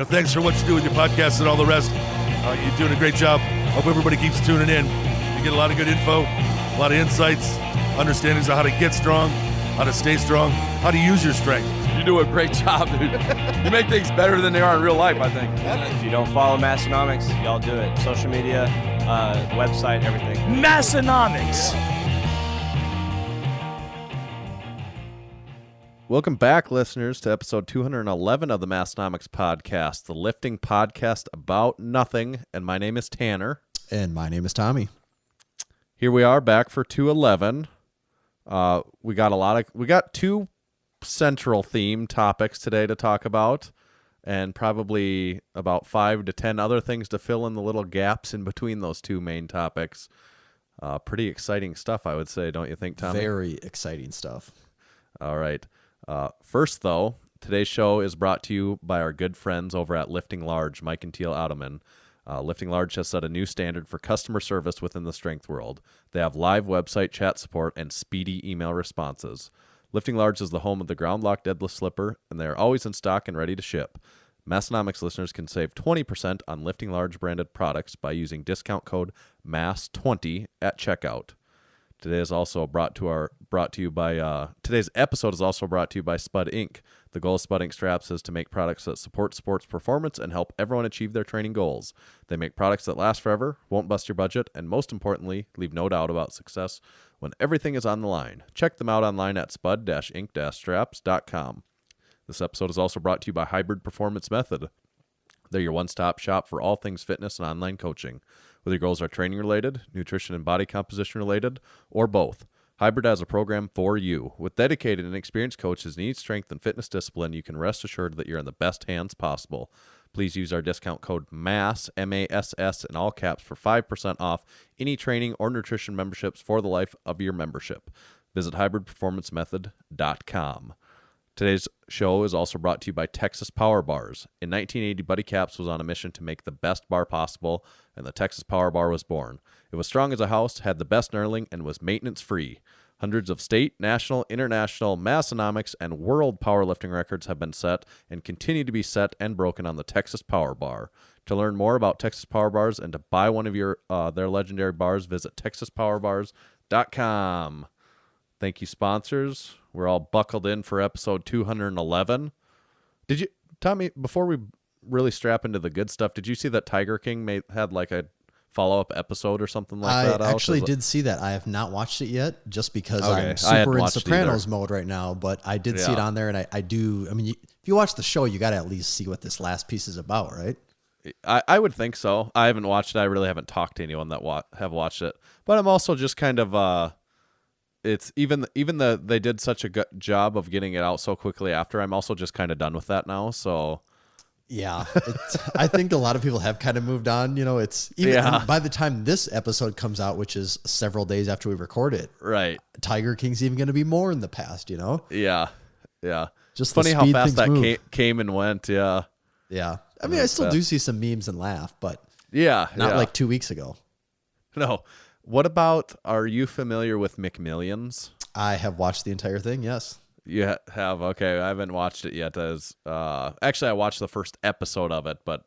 Thanks for what you do with your podcast and all the rest. You're doing a great job. Hope everybody keeps tuning in. You get a lot of good info, a lot of insights, understandings of how to get strong, how to stay strong, how to use your strength. You do a great job, dude. You make things better than they are in real life, I think. If you don't follow Massenomics, y'all do it. Social media, website, everything. Massenomics. Welcome back, listeners, to episode 211 of the Massenomics podcast, the lifting podcast about nothing. And my name is Tanner. And my name is Tommy. Here we are back for 211. We got two central theme topics today to talk about, and probably about 5 to 10 other things to fill in the little gaps in between those two main topics. Pretty exciting stuff, I would say, don't you think, Tommy? Very exciting stuff. All right. First, though, today's show is brought to you by our good friends over at Lifting Large, Mike and Teal Ottoman. Lifting Large has set a new standard for customer service within the strength world. They have live website chat support and speedy email responses. Lifting Large is the home of the ground lock deadlift slipper, and they are always in stock and ready to ship. Massenomics listeners can save 20% on Lifting Large branded products by using discount code MASS20 at checkout. Today's episode is also brought to you by Spud Inc. The goal of Spud Inc. straps is to make products that support sports performance and help everyone achieve their training goals. They make products that last forever, won't bust your budget, and most importantly, leave no doubt about success when everything is on the line. Check them out online at spud-inc-straps.com. This episode is also brought to you by Hybrid Performance Method. They're your one-stop shop for all things fitness and online coaching. Whether your goals are training related, nutrition and body composition related, or both, Hybrid has a program for you. With dedicated and experienced coaches in each strength and fitness discipline, you can rest assured that you're in the best hands possible. Please use our discount code MASS, M-A-S-S, in all caps for 5% off any training or nutrition memberships for the life of your membership. Visit hybridperformancemethod.com. Today's show is also brought to you by Texas Power Bars. In 1980, Buddy Caps was on a mission to make the best bar possible, and the Texas Power Bar was born. It was strong as a house, had the best knurling, and was maintenance-free. Hundreds of state, national, international, Massenomics, and world powerlifting records have been set and continue to be set and broken on the Texas Power Bar. To learn more about Texas Power Bars and to buy one of their legendary bars, visit texaspowerbars.com. Thank you, sponsors. We're all buckled in for episode 211. Did you, Tommy, before we really strap into the good stuff, did you see that Tiger King had like a follow-up episode or something like that? I actually did see that. I have not watched it yet just because I'm super in Sopranos mode right now, but I did see it on there, and I mean, if you watch the show, you got to at least see what this last piece is about, right? I would think so. I haven't watched it. I really haven't talked to anyone that have watched it, but I'm also just kind of... It's even though they did such a good job of getting it out so quickly after, I'm also just kind of done with that now. So, yeah, I think a lot of people have kind of moved on. It's even by the time this episode comes out, which is several days after we record it, right? Tiger King's even going to be more in the past, Yeah. Just funny how fast that came and went. Yeah. I mean, I still do see some memes and laugh, but not like 2 weeks ago. No. What about, are you familiar with McMillions? I have watched the entire thing, yes. You have? Okay, I haven't watched it yet. Actually, I watched the first episode of it, but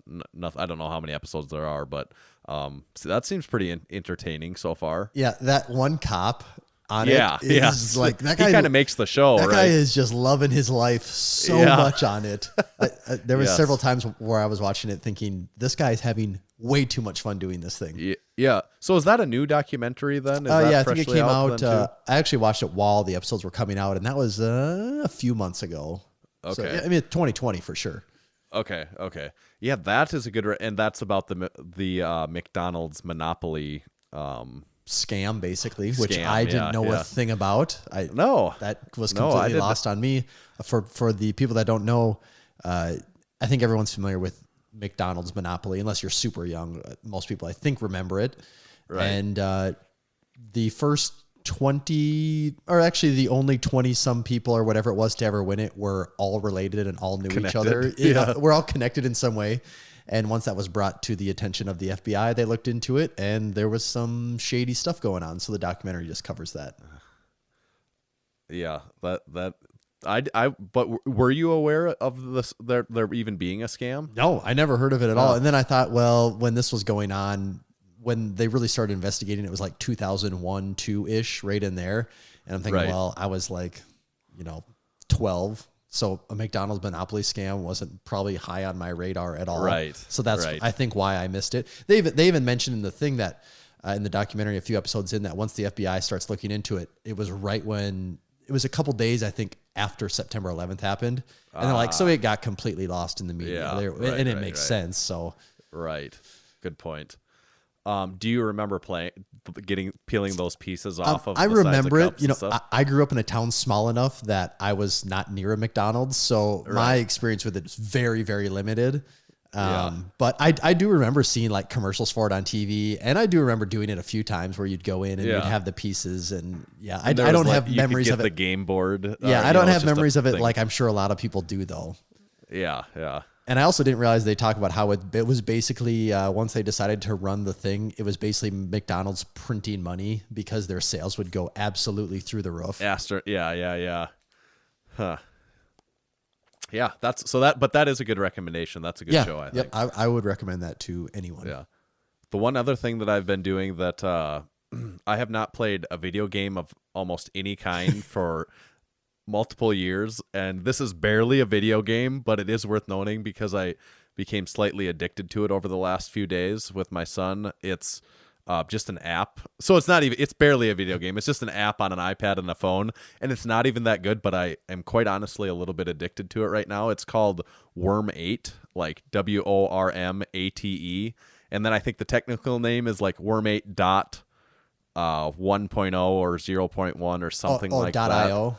I don't know how many episodes there are, but so that seems pretty entertaining so far. Yeah, that one cop on it is like, that guy, he kind of makes the show, that right? guy is just loving his life so much on it. There was several times where I was watching it thinking, this guy's having way too much fun doing this thing. Yeah. So is that a new documentary then? I think it came out. I actually watched it while the episodes were coming out, and that was a few months ago. Okay. So, I mean, 2020 for sure. Okay. Yeah, that is a good, and that's about the McDonald's monopoly scam, basically, which I didn't know a thing about. That was completely lost on me. For the people that don't know, I think everyone's familiar with McDonald's monopoly, unless you're super young. Most people, I think, remember it. Right. And the first 20, or actually the only 20 some people or whatever it was to ever win it, were all related and all knew each other. We're all connected in some way. And once that was brought to the attention of the FBI, they looked into it, and there was some shady stuff going on. So the documentary just covers that. Yeah, that But were you aware of this? There even being a scam? No, I never heard of it at all. And then I thought, well, when this was going on, when they really started investigating, it was like 2001, 2-ish, right in there. And I'm thinking, well, I was like, 12. So a McDonald's Monopoly scam wasn't probably high on my radar at all. Right. So that's, I think, why I missed it. They even mentioned in the thing that, in the documentary, a few episodes in, that once the FBI starts looking into it, it was right when, it was a couple days, I think, after September 11th happened. And they're like, so it got completely lost in the media. And it makes sense. So. Right. Good point. Do you remember peeling those pieces off of? I remember it. I grew up in a town small enough that I was not near a McDonald's, so my experience with it is very, very limited. But I do remember seeing like commercials for it on TV, and I do remember doing it a few times where you'd go in and you'd have the pieces, and I don't have memories of it. The game board. I don't have memories of it like I'm sure a lot of people do though. Yeah. And I also didn't realize they talk about how it was basically, once they decided to run the thing, it was basically McDonald's printing money because their sales would go absolutely through the roof. Yeah. Huh. Yeah, but that is a good recommendation. That's a good show, I think. I would recommend that to anyone. Yeah. The one other thing that I've been doing that I have not played a video game of almost any kind for multiple years, and this is barely a video game, but it is worth noting because I became slightly addicted to it over the last few days with my son. It's just an app, so it's barely a video game. It's just an app on an iPad and a phone, and it's not even that good, but I am quite honestly a little bit addicted to it right now. It's called Worm8, like WORMATE, and then I think the technical name is like Worm8 1.0 or 0.1 or something like that.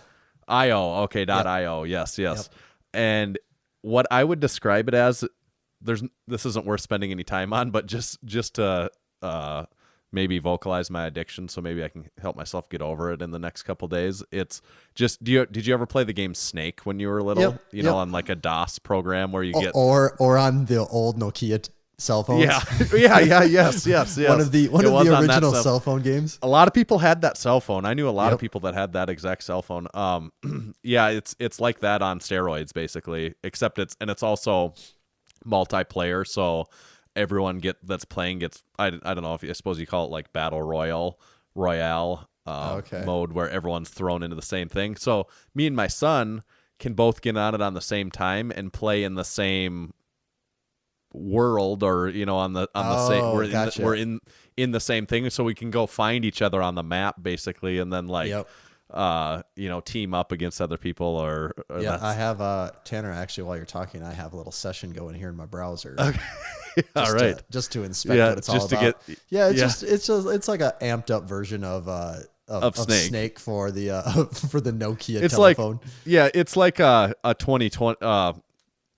.io. Okay, .io. Yes. Yep. And what I would describe it as, this isn't worth spending any time on, but just to maybe vocalize my addiction, so maybe I can help myself get over it in the next couple days. It's just, did you ever play the game Snake when you were little? Yep. On like a DOS program where you get or on the old Nokia cell phones. Yes. One of the original cell phone games. A lot of people had that cell phone. I knew a lot of people that had that exact cell phone. It's like that on steroids basically, except it's also multiplayer, so everyone that's playing gets, I don't know, I suppose you call it like battle royale mode, where everyone's thrown into the same thing. So me and my son can both get on it on the same time and play in the same world, or on the same, we're in the same thing, so we can go find each other on the map basically, and then team up against other people, or I have Tanner, actually, while you're talking, I have a little session going here in my browser. Okay. All right. Just to inspect what it's all about. It's like a amped up version of Snake for the Nokia telephone. It's like a 2020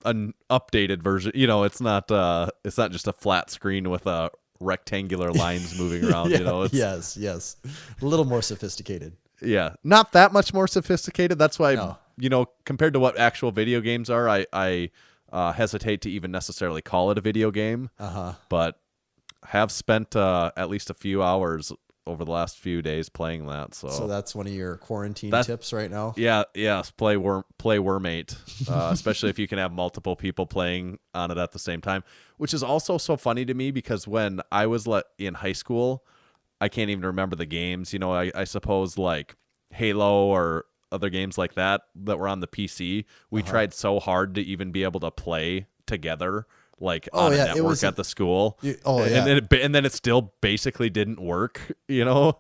an updated version. It's not just a flat screen with rectangular lines moving around. Yes, a little more sophisticated. Yeah, not that much more sophisticated. That's why compared to what actual video games are, I hesitate to even necessarily call it a video game. But have spent at least a few hours over the last few days playing that. So that's one of your quarantine tips right now? Yes, play Worm8, especially if you can have multiple people playing on it at the same time, which is also so funny to me because when I was in high school, I can't even remember the games. I suppose like Halo or other games like that were on the PC. We tried so hard to even be able to play together, like on a network at the school. And then it still basically didn't work, Yeah.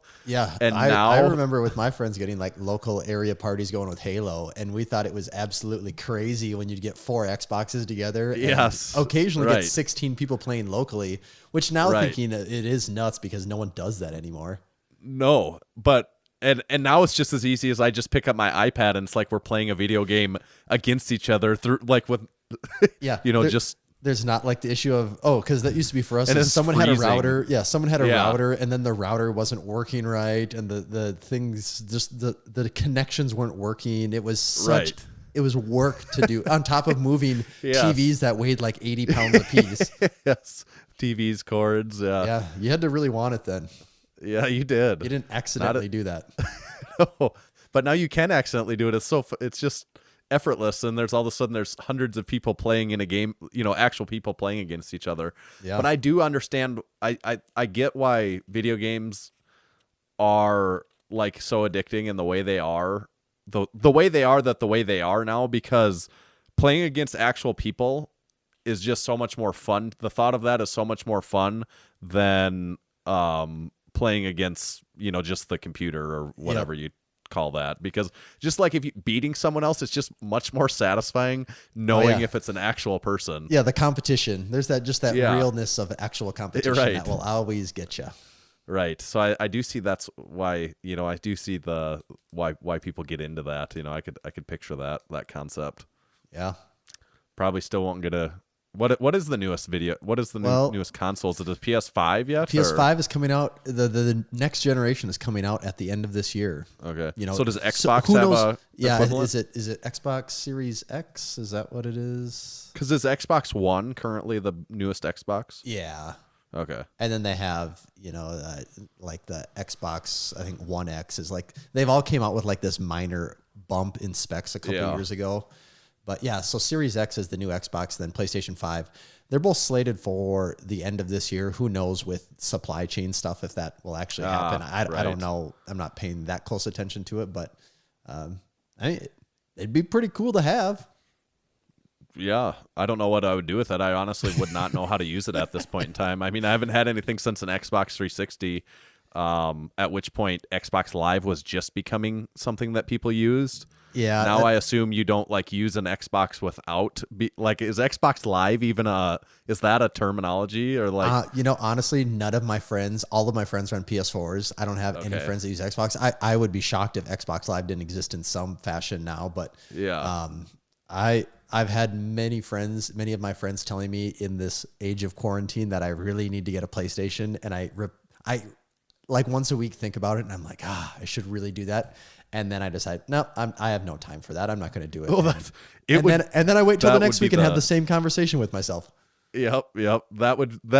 And I remember with my friends getting like local area parties going with Halo, and we thought it was absolutely crazy when you'd get 4 Xboxes together. Yes. And occasionally get 16 people playing locally, which now thinking it is nuts because no one does that anymore. No, but and now it's just as easy as I just pick up my iPad and it's like we're playing a video game against each other through like with There's not like the issue of, because that used to be for us. And someone had a router. Yeah, someone had a router, and then the router wasn't working right, and the things, just the connections weren't working. It was it was work to do on top of moving TVs that weighed like 80 pounds apiece. Yes, TVs, cords. Yeah, you had to really want it then. Yeah, you did. You didn't accidentally do that. No, but now you can accidentally do it. It's just effortless, and there's all of a sudden there's hundreds of people playing in a game, actual people playing against each other. Yeah. But I do understand. I get why video games are like so addicting in the way they are, the way they are now, because playing against actual people is just so much more fun. The thought of that is so much more fun than playing against, just the computer or whatever you call that. Because just like if you beating someone else, it's just much more satisfying knowing if it's an actual person. Yeah, the competition. There's that realness of actual competition that will always get you. Right. So I do see that's why, I do see why people get into that. I could picture that concept. Yeah. Probably still won't get a what is the newest video? What is the newest console? Is it the PS5 yet? PS5 is coming out. The next generation is coming out at the end of this year. Okay. So does Xbox have a equivalent? Is it Xbox Series X? Is that what it is? Because is Xbox One currently the newest Xbox? Yeah. Okay. And then they have, like the Xbox, I think One X is like, they've all came out with like this minor bump in specs a couple years ago. But yeah, so Series X is the new Xbox, then PlayStation 5. They're both slated for the end of this year. Who knows with supply chain stuff if that will actually happen. I don't know. I'm not paying that close attention to it, but it'd be pretty cool to have. Yeah, I don't know what I would do with it. I honestly would not know how to use it at this point in time. I mean, I haven't had anything since an Xbox 360, at which point Xbox Live was just becoming something that people used. Yeah. Now I assume you don't use an Xbox without is Xbox Live even is that a terminology or honestly, none of my friends, all of my friends are on PS4s. I don't have any friends that use Xbox. I would be shocked if Xbox Live didn't exist in some fashion now, but I've had many of my friends telling me in this age of quarantine that I really need to get a PlayStation, and I like once a week think about it and I'm like, I should really do that. And then I decide, no, I have no time for that. I'm not going to do it. Well, and then I wait till the next week and have the same conversation with myself. Yep. That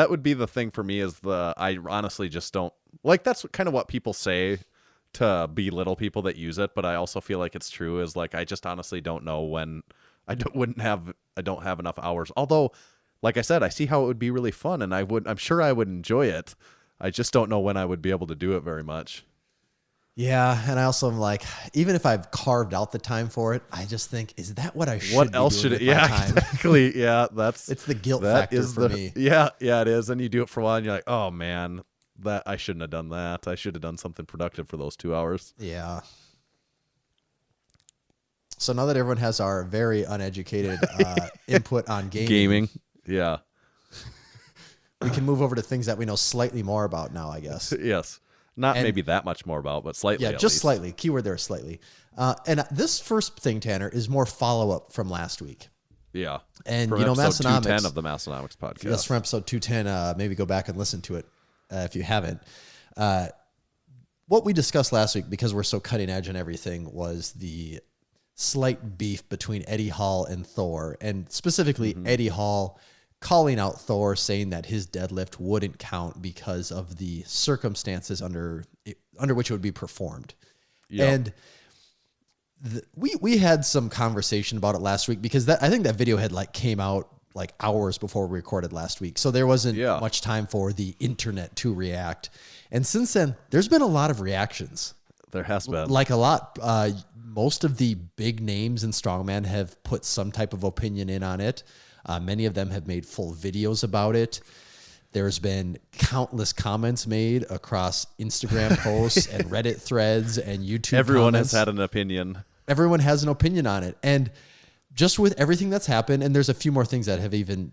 would be the thing for me is I honestly just don't that's kind of what people say to belittle people that use it. But I also feel like it's true is I just honestly don't know when I don't have enough hours. Although, like I said, I see how it would be really fun and I'm sure I would enjoy it. I just don't know when I would be able to do it very much. Yeah, and I also am like, even if I've carved out the time for it, I just think, is that what I should? What be else doing should it? with my Yeah, time? exactly. Yeah, it's the guilt factor for me. Yeah, it is. And you do it for a while, and you're like, oh man, that I shouldn't have done that. I should have done something productive for those 2 hours. Yeah. So now that everyone has our very uneducated input on gaming, yeah, we can move over to things that we know slightly more about now, I guess. Yes. Not maybe that much more about, but slightly. Yeah, just slightly. Keyword there, slightly. And this first thing, Tanner, is more follow-up from last week. Yeah. And, from episode 210 of the Massenomics podcast. That's from episode 210. Maybe go back and listen to it if you haven't. What we discussed last week, because we're so cutting edge and everything, was the slight beef between Eddie Hall and Thor. And specifically, Eddie Hall calling out Thor, saying that his deadlift wouldn't count because of the circumstances under which it would be performed. Yep. And we had some conversation about it last week because I think that video had came out hours before we recorded last week. So there wasn't much time for the internet to react. And since then, there's been a lot of reactions. There has been. A lot. Most of the big names in Strongman have put some type of opinion in on it. Many of them have made full videos about it. There's been countless comments made across Instagram posts and Reddit threads and YouTube Everyone comments. has had an opinion. Everyone has an opinion on it. And just with everything that's happened, and there's a few more things that have even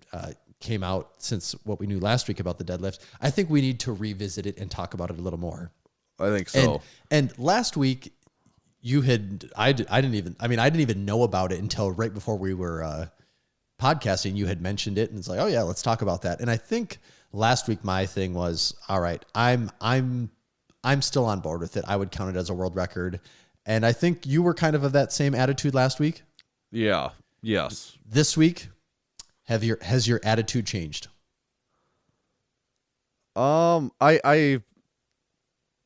came out since what we knew last week about the deadlift, I think we need to revisit it and talk about it a little more. I think so. And last week, I didn't even know about it until right before we were podcasting. You had mentioned it, and it's like, oh yeah, let's talk about that. And I think last week my thing was, all right, I'm still on board with it. I would count it as a world record. And I think you were kind of that same attitude last week. Yeah. Yes. This week, has your attitude changed? I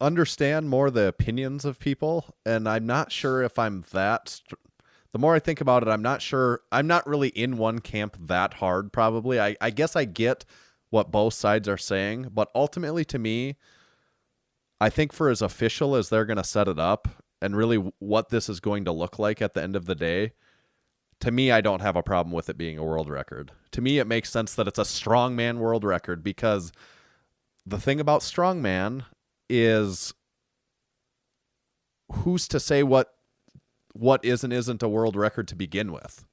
understand more the opinions of people, and I'm not sure if I'm that the more I think about it, I'm not sure. I'm not really in one camp that hard, probably. I guess I get what both sides are saying, but ultimately to me, I think for as official as they're going to set it up and really what this is going to look like at the end of the day, to me, I don't have a problem with it being a world record. To me, it makes sense that it's a strongman world record, because the thing about strongman is, who's to say what is and isn't a world record to begin with?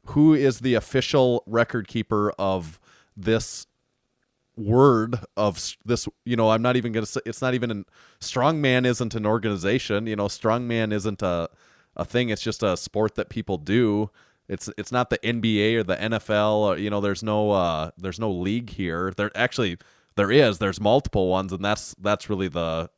Who is the official record keeper of this word, of this, I'm not even going to say, it's not even strongman isn't an organization, strongman isn't a thing. It's just a sport that people do. It's not the NBA or the NFL, or, there's no league here. There's multiple ones, and that's really the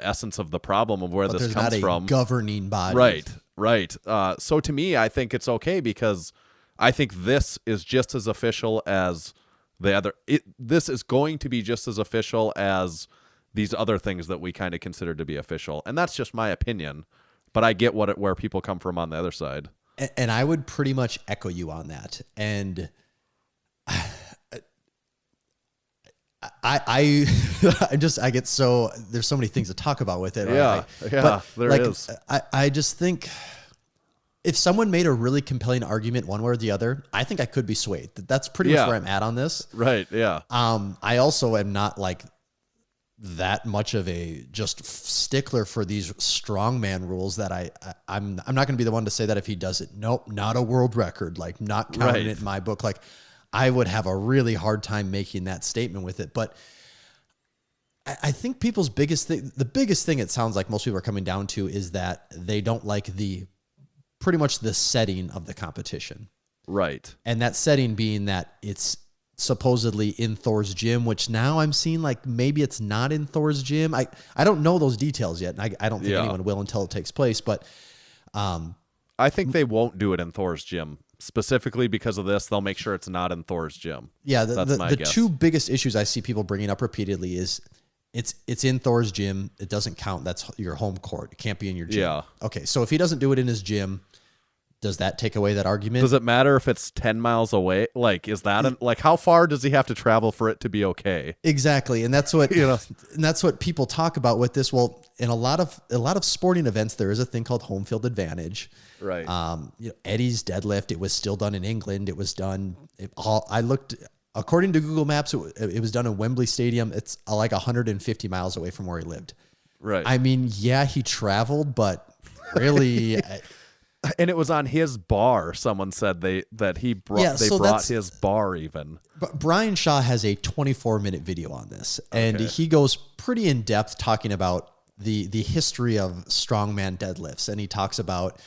essence of the problem of where this comes from. Governing body. Right. So to me, I think it's okay, because I think this is just as official as the other. This is going to be just as official as these other things that we kind of consider to be official, and that's just my opinion. But I get where people come from on the other side, and I would pretty much echo you on that. And I get so, there's so many things to talk about with it. There is. I just think if someone made a really compelling argument one way or the other, I think I could be swayed. That's pretty much where I'm at on this. Right. Yeah. I also am not like that much of a just stickler for these strongman rules that I'm not going to be the one to say that if he does it, nope, not a world record, like not counting it in my book. Like, I would have a really hard time making that statement with it. But I think people's the biggest thing it sounds like most people are coming down to is that they don't like pretty much the setting of the competition. Right. And that setting being that it's supposedly in Thor's gym, which now I'm seeing like maybe it's not in Thor's gym. I don't know those details yet. And I don't think anyone will until it takes place. But I think they won't do it in Thor's gym. Specifically because of this, they'll make sure it's not in Thor's gym. Yeah, the two biggest issues I see people bringing up repeatedly is it's in Thor's gym. It doesn't count. That's your home court. It can't be in your gym. Yeah. Okay, so if he doesn't do it in his gym, does that take away that argument? Does it matter if it's 10 miles away? Like, is that like how far does he have to travel for it to be okay? Exactly, and that's what and that's what people talk about with this. Well, in a lot of sporting events, there is a thing called home field advantage. Right. Eddie's deadlift, it was still done in England. It was done. I looked, according to Google Maps, it was done in Wembley Stadium. It's like 150 miles away from where he lived. Right. I mean, yeah, he traveled, but really, and it was on his bar. Someone said they brought his bar even. But Brian Shaw has a 24-minute video on this, and he goes pretty in depth talking about the history of strongman deadlifts, and he talks about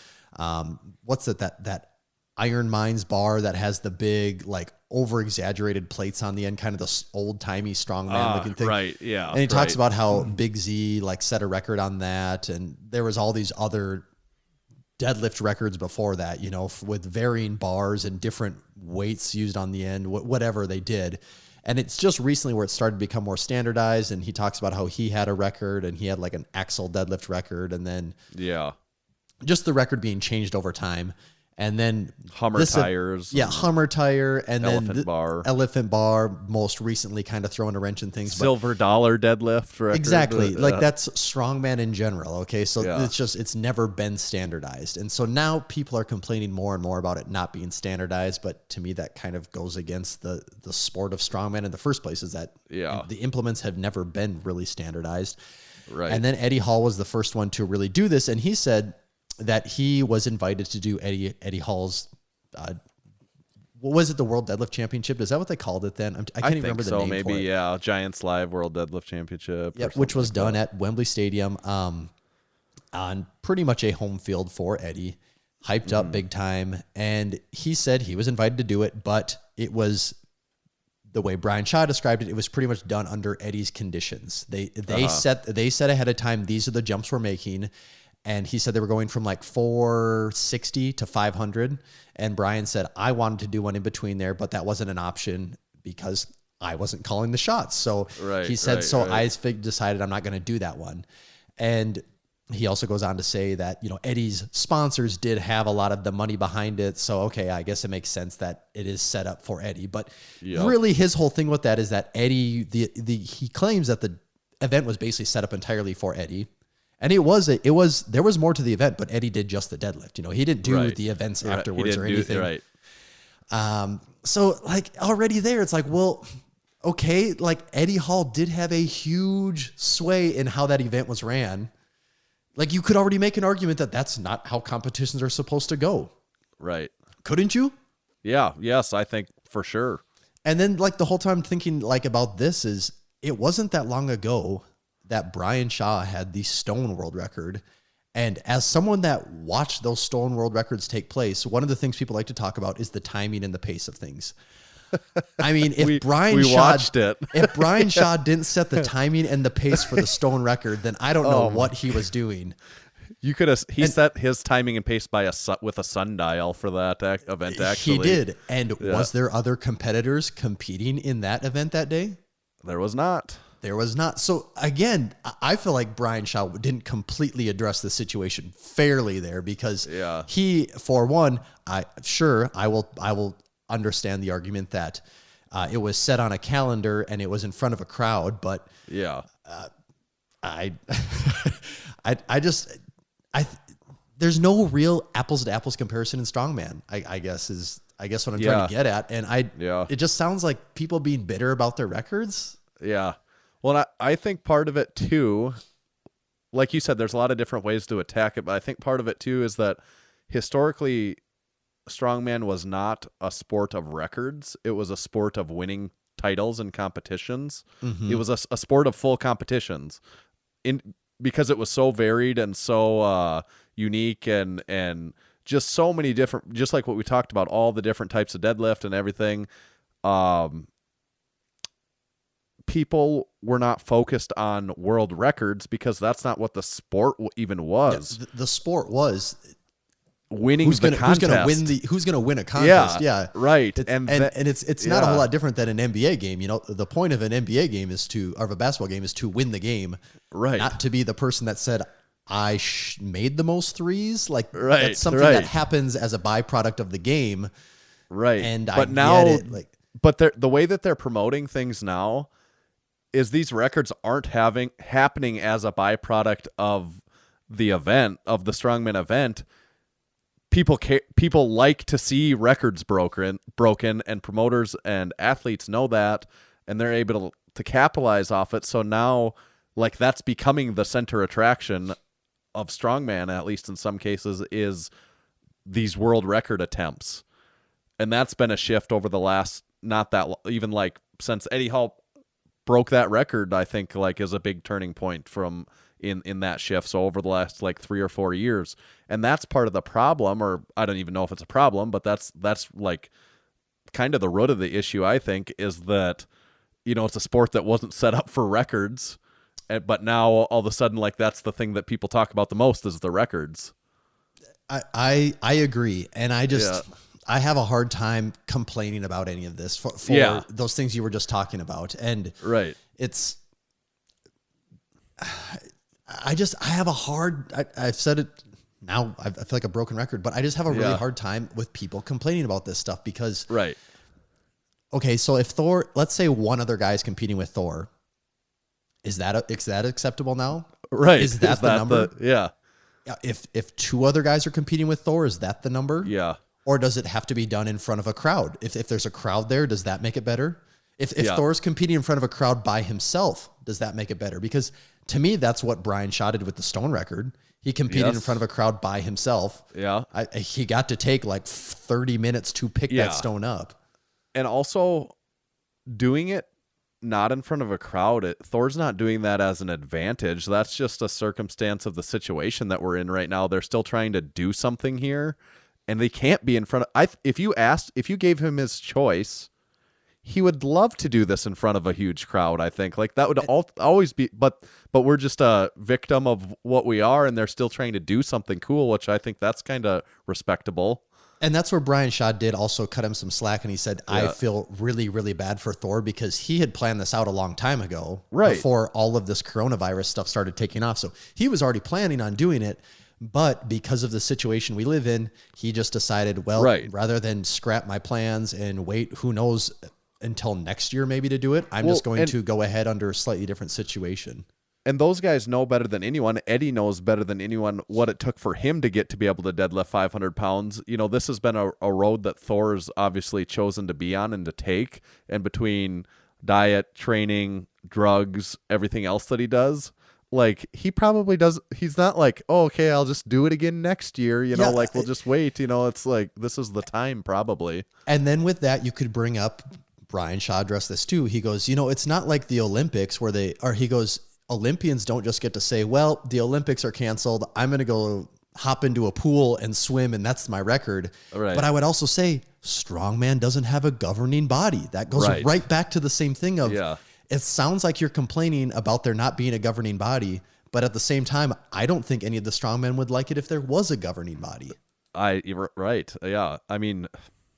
what's it, that Iron Mines bar that has the big, like, over exaggerated plates on the end, kind of the old timey strongman looking thing. Right. Yeah. And he talks about how Big Z like set a record on that. And there was all these other deadlift records before that, with varying bars and different weights used on the end, whatever they did. And it's just recently where it started to become more standardized. And he talks about how he had a record and he had like an axle deadlift record. And then, just the record being changed over time. And then Hummer tires. Hummer tire. And Elephant bar, most recently kind of throwing a wrench in things. Silver dollar deadlift record. Exactly. Like that's strongman in general. Okay. So it's never been standardized. And so now people are complaining more and more about it not being standardized. But to me, that kind of goes against the sport of strongman in the first place, is that the implements have never been really standardized. Right. And then Eddie Hall was the first one to really do this. And he said that he was invited to do Eddie Hall's, what was it, the World Deadlift Championship? Is that what they called it then? I can't even remember the name maybe, for it. Yeah, Giants Live World Deadlift Championship. Yep, which was done at Wembley Stadium on pretty much a home field for Eddie, hyped up big time. And he said he was invited to do it, but it was, the way Brian Shaw described it, it was pretty much done under Eddie's conditions. They said ahead of time, these are the jumps we're making. And he said they were going from like 460 to 500. And Brian said, I wanted to do one in between there, but that wasn't an option because I wasn't calling the shots. So he said, I decided I'm not going to do that one. And he also goes on to say that, Eddie's sponsors did have a lot of the money behind it. So, okay, I guess it makes sense that it is set up for Eddie. But really his whole thing with that is that Eddie, he claims that the event was basically set up entirely for Eddie. And there was more to the event, but Eddie did just the deadlift. He didn't do the events afterwards or anything. So like already there, it's like, well, okay, like Eddie Hall did have a huge sway in how that event was ran. Like you could already make an argument that that's not how competitions are supposed to go. Right. Couldn't you? Yeah. Yes, I think for sure. And then like the whole time thinking like about this is it wasn't that long ago that Brian Shaw had the stone world record. And as someone that watched those stone world records take place, one of the things people like to talk about is the timing and the pace of things. I mean, if Brian Shaw didn't set the timing and the pace for the stone record, then I don't know what he was doing. He set his timing and pace with a sundial for that event. Actually, he did. And was there other competitors competing in that event that day? There was not. There was not. So again, I feel like Brian Shaw didn't completely address the situation fairly there because he, for one, I will understand the argument that it was set on a calendar and it was in front of a crowd, but there's no real apples to apples comparison in strongman. I guess what I'm trying to get at, and it just sounds like people being bitter about their records. Yeah. Well, I think part of it too, like you said, there's a lot of different ways to attack it, but I think part of it too is that historically, strongman was not a sport of records. It was a sport of winning titles and competitions. Mm-hmm. It was a sport of full competitions, because it was so varied and so unique and just so many different, just like what we talked about, all the different types of deadlift and everything. People were not focused on world records because that's not what the sport even was. Yeah, the sport was winning who's gonna win a contest. Yeah. Right. It's not a whole lot different than an NBA game. The point of an NBA game of a basketball game is to win the game, right? Not to be the person that said I made the most threes. Like that's something that happens as a byproduct of the game, right? And the way that they're promoting things now is these records aren't happening as a byproduct of the event, of the strongman event. People like to see records broken, and promoters and athletes know that, and they're able to capitalize off it. So now, like, that's becoming the center attraction of strongman, at least in some cases, is these world record attempts. And that's been a shift over the last, even like since Eddie Hall broke that record, I think like is a big turning point from in that shift. So over the last like 3 or 4 years, and that's part of the problem, or I don't even know if it's a problem, but that's like kind of the root of the issue. I think is that, it's a sport that wasn't set up for records, but now all of a sudden, like that's the thing that people talk about the most is the records. I agree. And I have a hard time complaining about any of this for those things you were just talking about. And it's, I have a hard, I've said it now, I feel like a broken record, but I just have a really hard time with people complaining about this stuff because, okay, so if Thor, let's say one other guy is competing with Thor, is that acceptable now? Right. Is that the number? Yeah. If 2 other guys are competing with Thor, is that the number? Yeah. Or does it have to be done in front of a crowd? If there's a crowd there, does that make it better? If Thor's competing in front of a crowd by himself, does that make it better? Because to me, that's what Brian Shaw did with the stone record. He competed in front of a crowd by himself. Yeah. He got to take like 30 minutes to pick that stone up. And also doing it not in front of a crowd, Thor's not doing that as an advantage. That's just a circumstance of the situation that we're in right now. They're still trying to do something here, and they can't be in front of... If you gave him his choice, he would love to do this in front of a huge crowd, I think. Like, that would always be... But we're just a victim of what we are, and they're still trying to do something cool, which I think that's kind of respectable. And that's where Brian Shaw did also cut him some slack, and he said, I feel really, really bad for Thor because he had planned this out a long time ago, before all of this coronavirus stuff started taking off. So he was already planning on doing it, but because of the situation we live in, he just decided, well, rather than scrap my plans and wait, who knows, until next year maybe to do it, I'm just going to go ahead under a slightly different situation. And those guys know better than anyone. Eddie knows better than anyone what it took for him to get to be able to deadlift 500 pounds. You know, this has been a road that Thor's obviously chosen to be on and to take. And between diet, training, drugs, everything else that he does, like, he probably does. He's not like, oh, okay, I'll just do it again next year. You know, like, we'll just wait. You know, it's like, this is the time probably. And then with that, you could bring up, Brian Shaw addressed this too. He goes, you know, it's not like the Olympics where he goes, Olympians don't just get to say, well, the Olympics are canceled, I'm going to go hop into a pool and swim, and that's my record. Right. But I would also say strongman doesn't have a governing body. That goes right back to the same thing of, it sounds like you're complaining about there not being a governing body, but at the same time, I don't think any of the strongmen would like it if there was a governing body. Yeah. I mean...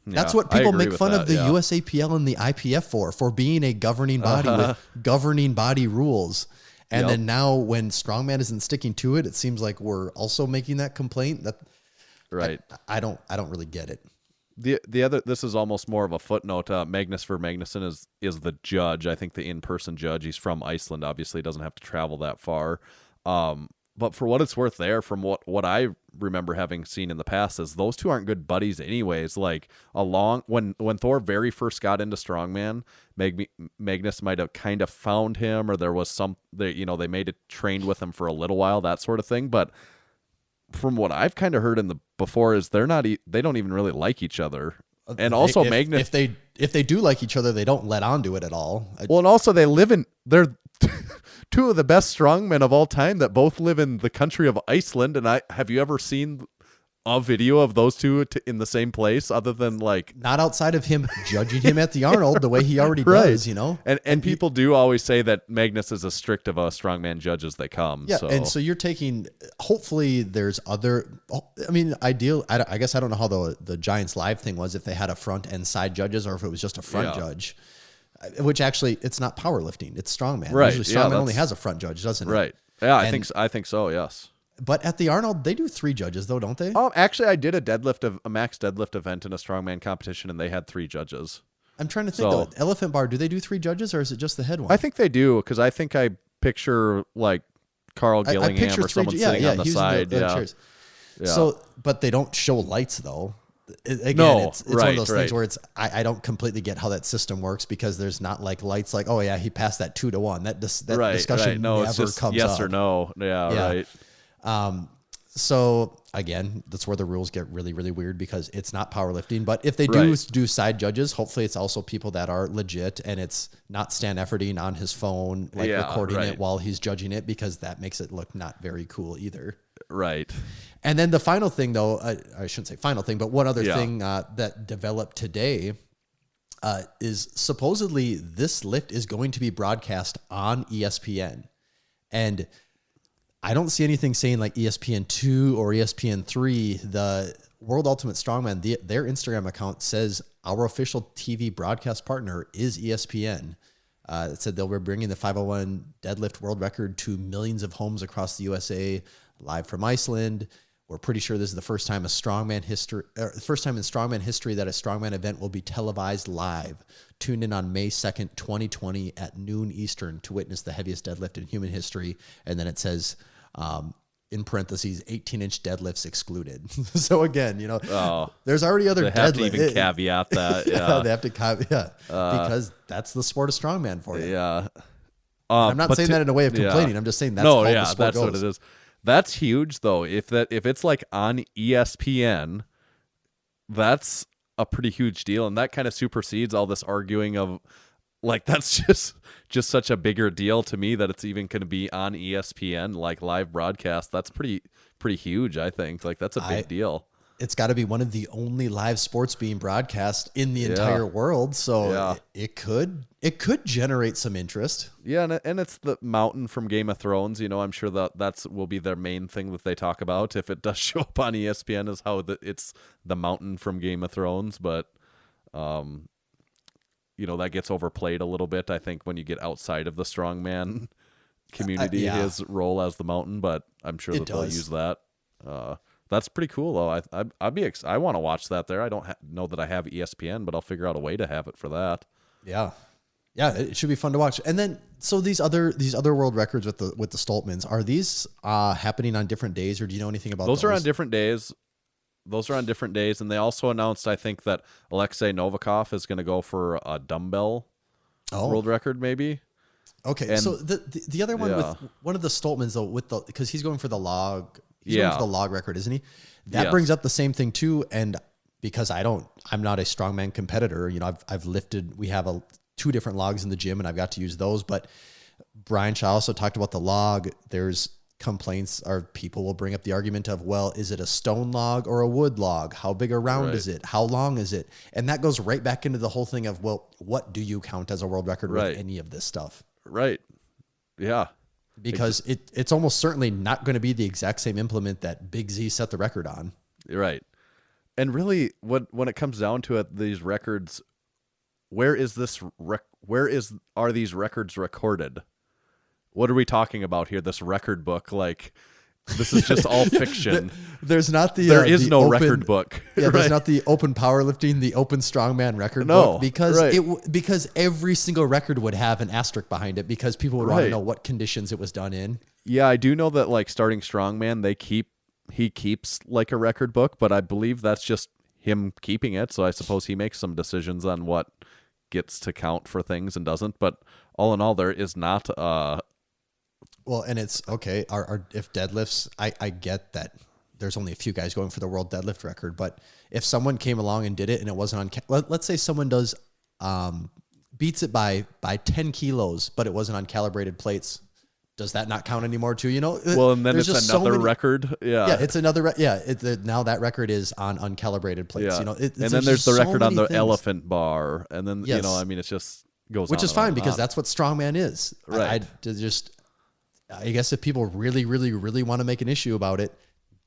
That's what people make fun of the USAPL and the IPF for being a governing body with governing body rules. And then now when strongman isn't sticking to it, it seems like we're also making that complaint. I don't really get it. The other, this is almost more of a footnote. Magnus for Magnusson is the judge. I think the in-person judge. He's from Iceland. Obviously, doesn't have to travel that far. But for what it's worth, from what I remember having seen in the past, is those two aren't good buddies anyways. Like when Thor very first got into strongman, Magnus might have kind of found him, or there was they may have trained with him for a little while, that sort of thing. But from what I've kind of heard before is they don't even really like each other. And also Magnus, if they do like each other, they don't let on to it at all. Well, and also they're two of the best strongmen of all time that both live in the country of Iceland. And have you ever seen a video of those two in the same place, other than like, not outside of him judging him at the Arnold the way he already does, you know? And people do always say that Magnus is as strict of a strongman judge as they come. Yeah. And so you're taking, hopefully there's other, I mean, I guess I don't know how the Giants live thing was, if they had a front and side judges or if it was just a front judge, which actually it's not powerlifting, it's strongman. Right. Usually strongman only has a front judge, doesn't it? Right. Yeah. I think so. Yes. But at the Arnold, they do 3 judges, though, don't they? Actually, I did a max deadlift event in a strongman competition, and they had 3 judges. I'm trying to think, though. Elephant bar, do they do 3 judges, or is it just the head one? I think they do, because I think I picture, like, Carl Gillingham or someone sitting on the side. Chairs. Yeah. So, but they don't show lights, though. It's one of those things where I don't completely get how that system works, because there's not like lights like, oh, yeah, he passed that 2-1. That discussion never comes up. Yes or no. Yeah, right. So again, that's where the rules get really, really weird, because it's not powerlifting. But if they do side judges, hopefully it's also people that are legit, and it's not Stan Efferding on his phone, recording it while he's judging it, because that makes it look not very cool either. Right. And then the final thing, though, I shouldn't say final thing, but one other thing that developed today is supposedly this lift is going to be broadcast on ESPN. And I don't see anything saying like ESPN2 or ESPN3. The World Ultimate Strongman, their Instagram account says our official TV broadcast partner is ESPN. It said they'll be bringing the 501 deadlift world record to millions of homes across the USA, live from Iceland. We're pretty sure this is the first time in strongman history that a strongman event will be televised live. Tune in on May 2nd, 2020 at noon Eastern to witness the heaviest deadlift in human history. And then it says, in parentheses, 18-inch deadlifts excluded. So again, there's already other deadlifts. They have to even caveat that. They have to caveat because that's the sport of strongman for you. Yeah. I'm not saying that in a way of complaining. I'm just saying that's how the sport goes. What it is. That's huge, though. If it's like on ESPN, that's a pretty huge deal, and that kind of supersedes all this arguing of, like, that's just such a bigger deal to me that it's even going to be on ESPN, like live broadcast. That's pretty huge, I think. Like, that's a big deal. it's got to be one of the only live sports being broadcast in the entire world. So it could generate some interest. Yeah, and it's the mountain from Game of Thrones. I'm sure that's will be their main thing that they talk about if it does show up on ESPN, is how it's the mountain from Game of Thrones. But that gets overplayed a little bit, I think, when you get outside of the strongman community, his role as the mountain. But I'm sure that they'll use that. That's pretty cool, though. I want to watch that there. I don't know that I have ESPN, but I'll figure out a way to have it for that. Yeah, it should be fun to watch. And then, so these other world records with the Stoltmans, are these happening on different days, or do you know anything about those? Those are on different days. And they also announced, I think, that Alexei Novikov is going to go for a dumbbell world record, maybe. Okay, and so the other one with one of the Stoltmans, though, because he's going for the log. He's going for the log record, isn't he? That brings up the same thing too. And because I'm not a strongman competitor, I've lifted, we have 2 different logs in the gym and I've got to use those. But Brian Shaw also talked about the log. There's complaints, or people will bring up the argument of, well, is it a stone log or a wood log? How big around is it? How long is it? And that goes right back into the whole thing of, well, what do you count as a world record with any of this stuff? Right. Yeah. Because it's almost certainly not going to be the exact same implement that Big Z set the record on. Right. And really, when it comes down to it, these records, where are these records recorded? What are we talking about here? This record book, this is just all fiction. There is no open record book. Yeah, there's not the open powerlifting, the open strongman record book, because every single record would have an asterisk behind it, because people would want to know what conditions it was done in. Yeah, I do know that starting strongman, he keeps a record book, but I believe that's just him keeping it. So I suppose he makes some decisions on what gets to count for things and doesn't. But all in all, there is not well, and it's okay. If deadlifts, I get that there's only a few guys going for the world deadlift record, but if someone came along and did it and it wasn't on, let's say someone does beats it by 10 kilos, but it wasn't on calibrated plates, does that not count anymore too? Well, and then it's another record. Yeah, it's another. Now that record is on uncalibrated plates. Yeah. And then there's the record on the elephant bar, and then it's just goes. Which on is fine, because that's what strongman is. Right. I guess if people really, really, really want to make an issue about it,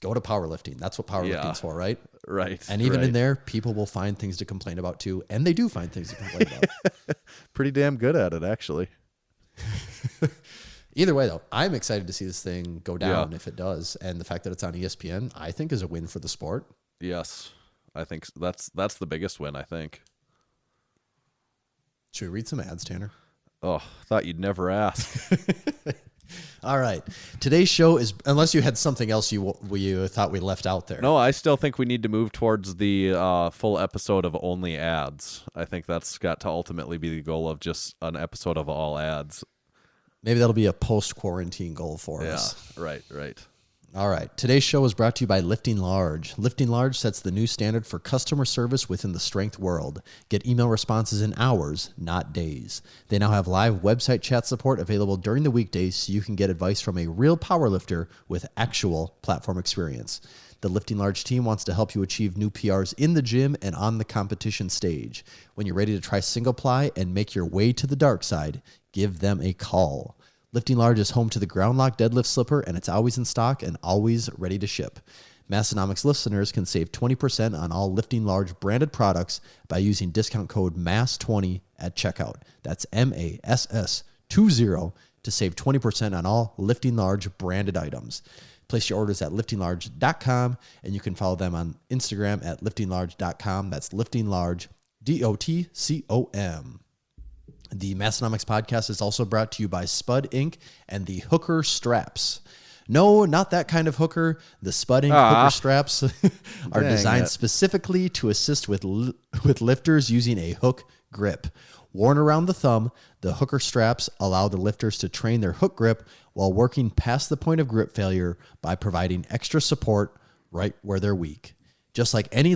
go to powerlifting. That's what powerlifting's for, right? Right. And even in there, people will find things to complain about too, and they do find things to complain about. Pretty damn good at it, actually. Either way, though, I'm excited to see this thing go down if it does, and the fact that it's on ESPN, I think, is a win for the sport. Yes, I think that's the biggest win, I think. Should we read some ads, Tanner? Oh, thought you'd never ask. All right. Today's show is, unless you had something else you thought we left out there. No, I still think we need to move towards the full episode of only ads. I think that's got to ultimately be the goal of just an episode of all ads. Maybe that'll be a post-quarantine goal for us. Yeah, right. All right. Today's show is brought to you by Lifting Large. Lifting Large sets the new standard for customer service within the strength world. Get email responses in hours, not days. They now have live website chat support available during the weekdays, so you can get advice from a real powerlifter with actual platform experience. The Lifting Large team wants to help you achieve new PRs in the gym and on the competition stage. When you're ready to try single ply and make your way to the dark side, give them a call. Lifting Large is home to the Ground Lock deadlift slipper, and it's always in stock and always ready to ship. Massenomics listeners can save 20% on all Lifting Large branded products by using discount code MASS20 at checkout. That's MASS20 to save 20% on all Lifting Large branded items. Place your orders at liftinglarge.com, and you can follow them on Instagram at liftinglarge.com. That's liftinglarge.com. The Massenomics podcast is also brought to you by Spud Inc. and the Hooker Straps. No, not that kind of hooker. The Spud Inc. Hooker Straps are designed specifically to assist with lifters using a hook grip. Worn around the thumb, the Hooker Straps allow the lifters to train their hook grip while working past the point of grip failure by providing extra support right where they're weak. Just like any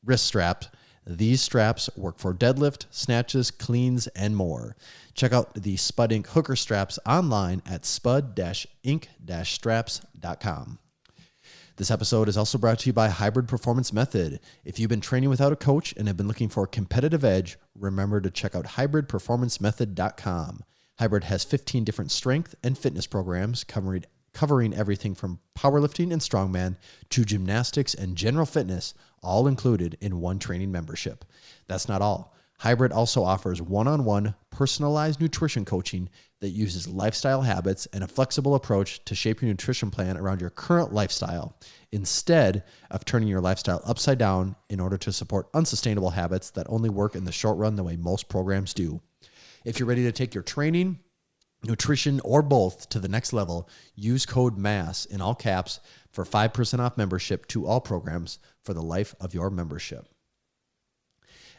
wrist strap, these straps work for deadlift, snatches, cleans, and more. Check out the Spud Inc. Hooker Straps online at spud-inc-straps.com. This episode is also brought to you by Hybrid Performance Method. If you've been training without a coach and have been looking for a competitive edge, remember to check out hybridperformancemethod.com. Hybrid has 15 different strength and fitness programs covering everything from powerlifting and strongman to gymnastics and general fitness, all included in one training membership. That's not all. Hybrid also offers one-on-one personalized nutrition coaching that uses lifestyle habits and a flexible approach to shape your nutrition plan around your current lifestyle, instead of turning your lifestyle upside down in order to support unsustainable habits that only work in the short run the way most programs do. If you're ready to take your training, nutrition, or both to the next level, use code MASS in all caps for 5% off membership to all programs for the life of your membership.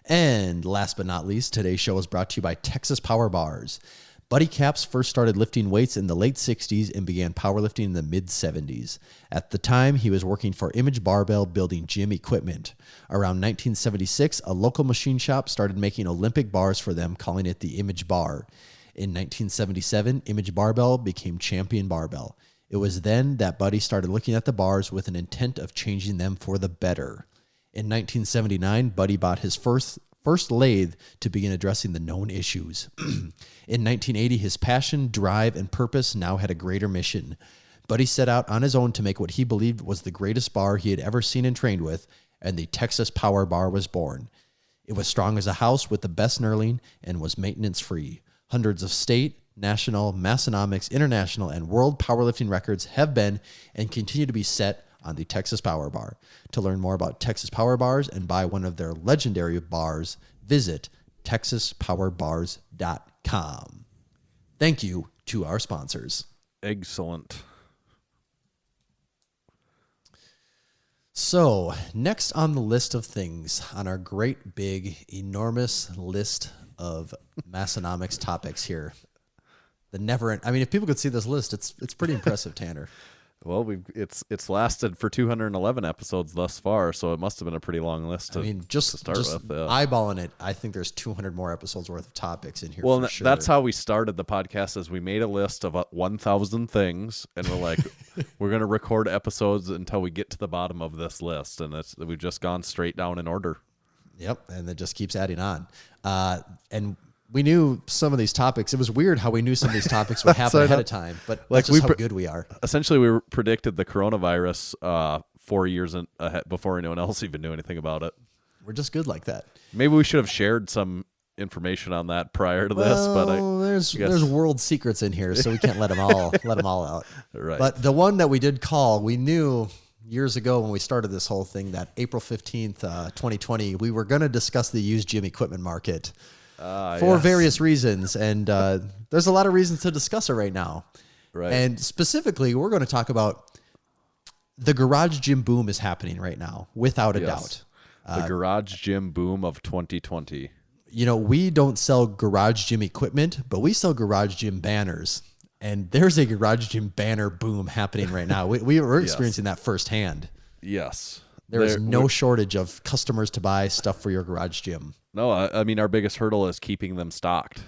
And last but not least, today's show is brought to you by Texas Power Bars. Buddy Caps first started lifting weights in the late 60s and began powerlifting in the mid 70s. At the time, he was working for Image Barbell building gym equipment. Around 1976, a local machine shop started making Olympic bars for them, calling it the Image Bar. In 1977, Image Barbell became Champion Barbell. It was then that Buddy started looking at the bars with an intent of changing them for the better. In 1979, Buddy bought his first lathe to begin addressing the known issues. In 1980, his passion, drive, and purpose now had a greater mission. Buddy set out on his own to make what he believed was the greatest bar he had ever seen and trained with, and the Texas Power Bar was born. It was strong as a house with the best knurling and was maintenance-free. Hundreds of state, national, Massenomics, international, and world powerlifting records have been and continue to be set on the Texas Power Bar. To learn more about Texas Power Bars and buy one of their legendary bars, visit texaspowerbars.com. Thank you to our sponsors. Excellent. So, next on the list of things on our great, big, enormous list of Massenomics topics here. If people could see this list, it's pretty impressive, Tanner. Well, it's lasted for 211 episodes thus far, so it must have been a pretty long list. Just eyeballing it, I think there's 200 more episodes worth of topics in here. Well, for sure. That's how we started the podcast. Is we made a list of 1,000 things, and we're like, we're going to record episodes until we get to the bottom of this list, and we've just gone straight down in order. Yep, and it just keeps adding on, and we knew some of these topics. It was weird how we knew some of these topics would happen ahead of time, but that's just how good we are. Essentially, we predicted the coronavirus 4 years ahead before anyone else even knew anything about it. We're just good like that. Maybe we should have shared some information on that prior to this, but there's world secrets in here, so we can't let them all out. Right. But the one that we did call, we knew years ago when we started this whole thing that April 15th, 2020, we were going to discuss the used gym equipment market. For various reasons, and there's a lot of reasons to discuss it right now. Right. And specifically, we're going to talk about the garage gym boom is happening right now, without a doubt. The garage gym boom of 2020. We don't sell garage gym equipment, but we sell garage gym banners. And there's a garage gym banner boom happening right now. We're experiencing that firsthand. Yes. There's no shortage of customers to buy stuff for your garage gym. No, I mean, our biggest hurdle is keeping them stocked,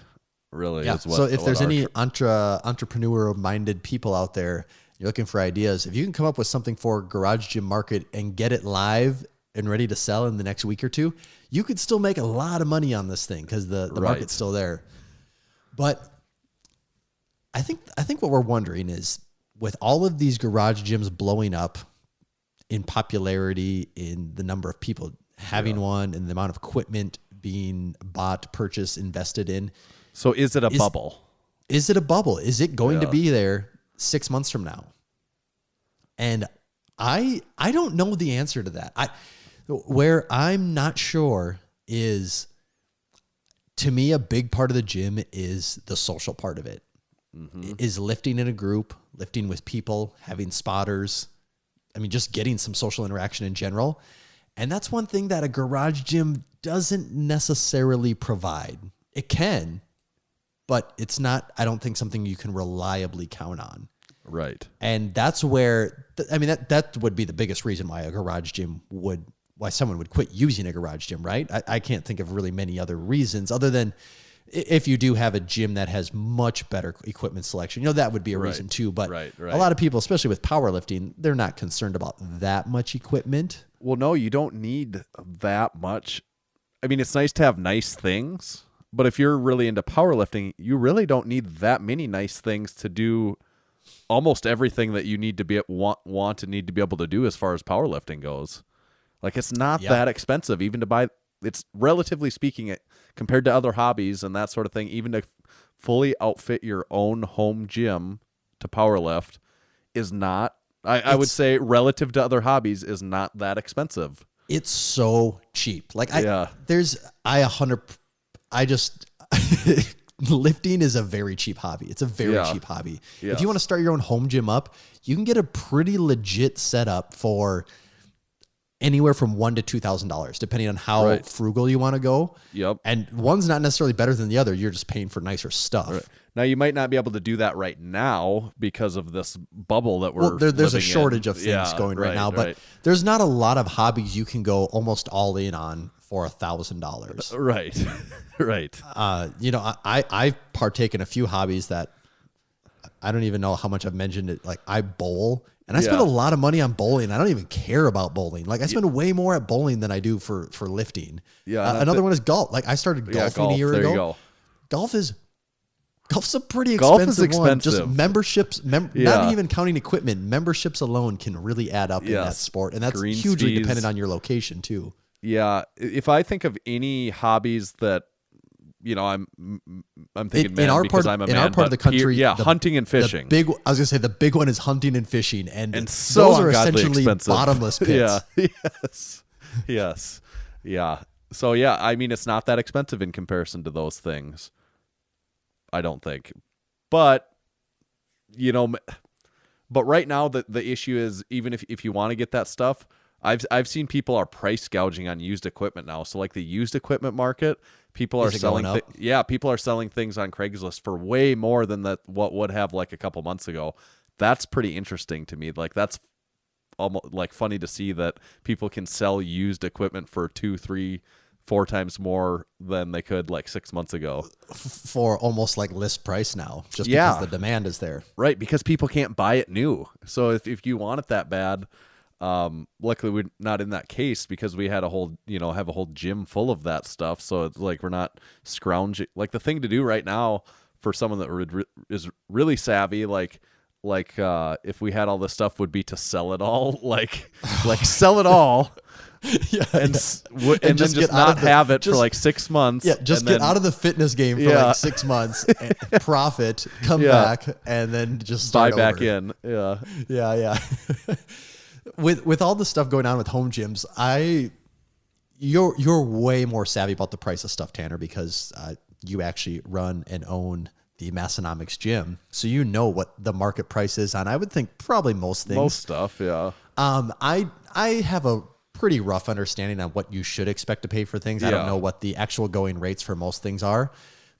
really. Yeah. So if there's any entrepreneur-minded people out there, you're looking for ideas, if you can come up with something for garage gym market and get it live and ready to sell in the next week or two, you could still make a lot of money on this thing because the market's still there. But I think what we're wondering is, with all of these garage gyms blowing up in popularity, in the number of people having one, and the amount of equipment being bought, purchased, invested in. So is it a bubble? Is it a bubble? Is it going to be there 6 months from now? And I don't know the answer to that. Where I'm not sure is, to me, a big part of the gym is the social part of it. Mm-hmm. Is lifting in a group, lifting with people, having spotters. Just getting some social interaction in general. And that's one thing that a garage gym doesn't necessarily provide. It can, but it's not, I don't think, something you can reliably count on. Right. And that's where, that would be the biggest reason why why someone would quit using a garage gym, right? I can't think of really many other reasons other than if you do have a gym that has much better equipment selection, that would be a reason too. But a lot of people, especially with powerlifting, they're not concerned about that much equipment. Well, no, you don't need that much. I mean, it's nice to have nice things, but if you're really into powerlifting, you really don't need that many nice things to do almost everything that you need to want and need to be able to do as far as powerlifting goes. Like, it's not that expensive even to buy. It's relatively speaking, compared to other hobbies and that sort of thing, even to fully outfit your own home gym to powerlift is not, I would say, relative to other hobbies, is not that expensive. It's so cheap. Like, lifting is a very cheap hobby. It's a very cheap hobby. Yes. If you want to start your own home gym up, you can get a pretty legit setup for anywhere from $1,000 to $2,000, depending on how frugal you want to go. Yep. And one's not necessarily better than the other. You're just paying for nicer stuff. Right. Now, you might not be able to do that right now because of this bubble that we're there's a shortage of things going right now, but there's not a lot of hobbies you can go almost all in on for $1,000. Right. Right. I partake in a few hobbies that I don't even know how much I've mentioned it. Like, I bowl. And I spend a lot of money on bowling. I don't even care about bowling. Like, I spend way more at bowling than I do for lifting. Yeah. Another one is golf. Like, I started golfing a year ago. You go. Golf's a pretty expensive one. Just memberships, not even counting equipment. Memberships alone can really add up in that sport, and that's hugely dependent on your location too. Yeah. If I think of any hobbies that, I'm thinking man because I'm a man. In our part of the country, hunting and fishing. I was gonna say the big one is hunting and fishing, and so those are essentially expensive. Bottomless pits. Yes. Yeah. So I mean, it's not that expensive in comparison to those things, I don't think. But but right now the issue is, even if you want to get that stuff, I've seen people are price gouging on used equipment now. So like the used equipment market, people are selling people are selling things on Craigslist for way more than what would have like a couple months ago. That's pretty interesting to me. Like, that's almost like funny to see that people can sell used equipment for 2, 3, 4 times more than they could like 6 months ago for almost like list price now, just because the demand is there. Right, because people can't buy it new. So if you want it that bad, luckily we're not in that case because we had have a whole gym full of that stuff. So it's like we're not scrounging. Like, the thing to do right now for someone that is really savvy, like if we had all this stuff, would be to sell it all, like sell it all. And then just not have it for like 6 months. Yeah, just get out of the fitness game for like 6 months, profit, come back, and then just start buy back over. in. Yeah. With all the stuff going on with home gyms, you're way more savvy about the price of stuff, Tanner, because you actually run and own the Massenomics gym, so you know what the market price is on, I would think, probably most things. Most stuff, yeah. I have a pretty rough understanding on what you should expect to pay for things. I don't know what the actual going rates for most things are,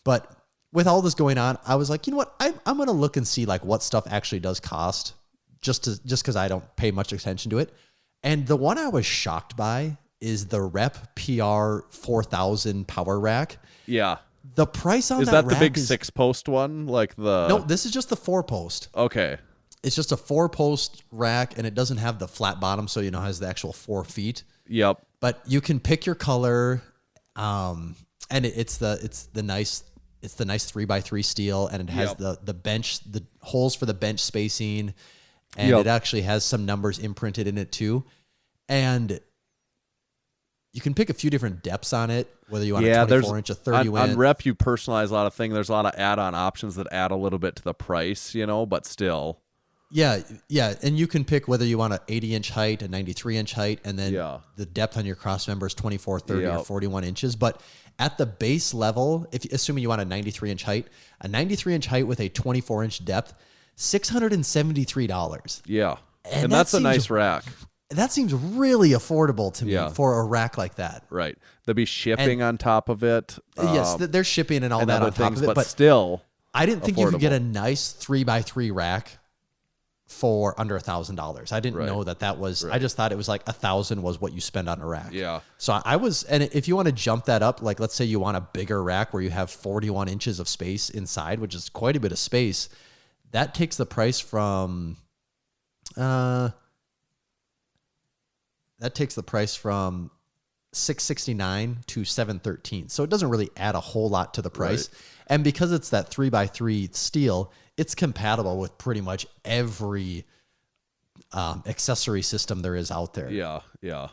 but with all this going on, I was like, you know what, I'm going to look and see like what stuff actually does cost, just because I don't pay much attention to it. And the one I was shocked by is the Rep PR 4000 power rack. Yeah. The price on is that the rack big 6-post one? Like the No, this is just the 4-post. Okay. It's just a 4-post rack, and it doesn't have the flat bottom, so it has the actual 4 feet. Yep. But you can pick your color, and it's the nice 3x3 steel, and it has the bench, the holes for the bench spacing, and it actually has some numbers imprinted in it too. And you can pick a few different depths on it, whether you want a 24-inch, a 30-inch. On Rep, you personalize a lot of things. There's a lot of add-on options that add a little bit to the price, but still. Yeah, and you can pick whether you want an 80-inch height, a 93-inch height, and then the depth on your cross member is 24, 30, or 41 inches. But at the base level, assuming you want a 93-inch height, a 93-inch height with a 24-inch depth, $673. Yeah, and that's a nice rack. That seems really affordable to me for a rack like that. Right. There'll be shipping on top of it. Yes, there's shipping and all that on top of it. But still, I didn't think you could get a nice 3x3 rack for under $1,000. I didn't know that was, I just thought it was like 1,000 was what you spend on a rack. Yeah. So and if you want to jump that up, like let's say you want a bigger rack where you have 41 inches of space inside, which is quite a bit of space, that takes the price from, $669 to $713. So it doesn't really add a whole lot to the price. Right. And because it's that 3x3 steel, it's compatible with pretty much every accessory system there is out there. Yeah, yeah.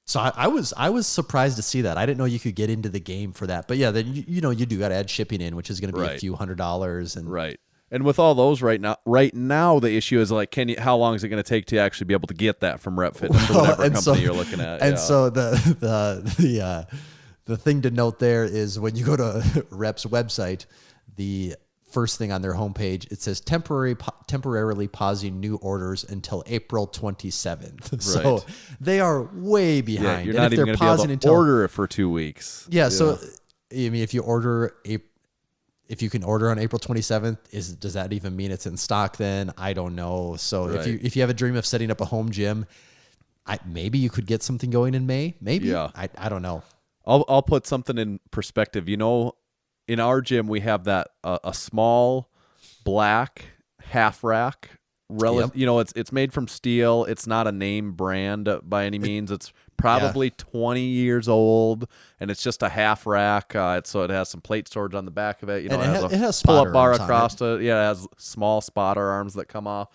So I was surprised to see that. I didn't know you could get into the game for that. But yeah, then you do got to add shipping in, which is going to be a few $100s. And right. And with all those right now the issue is like, how long is it going to take to actually be able to get that from Rep Fitness or whatever company you're looking at? And so the thing to note there is when you go to Rep's website, the first thing on their homepage, it says temporarily pausing new orders until April 27th. Right. So they are way behind. Yeah, you're not even going to be able to order it for 2 weeks. Yeah. So I mean, if you can order on April 27th, does that even mean it's in stock then? I don't know. So if you have a dream of setting up a home gym, maybe you could get something going in May. Maybe. Yeah. I don't know. I'll put something in perspective. You know, in our gym we have that a small black half rack. You know, it's made from steel. It's not a name brand by any means. It's probably 20 years old, and it's just a half rack. So it has some plate storage on the back of it. You know, it has pull-up bar across it. Yeah, it has small spotter arms that come off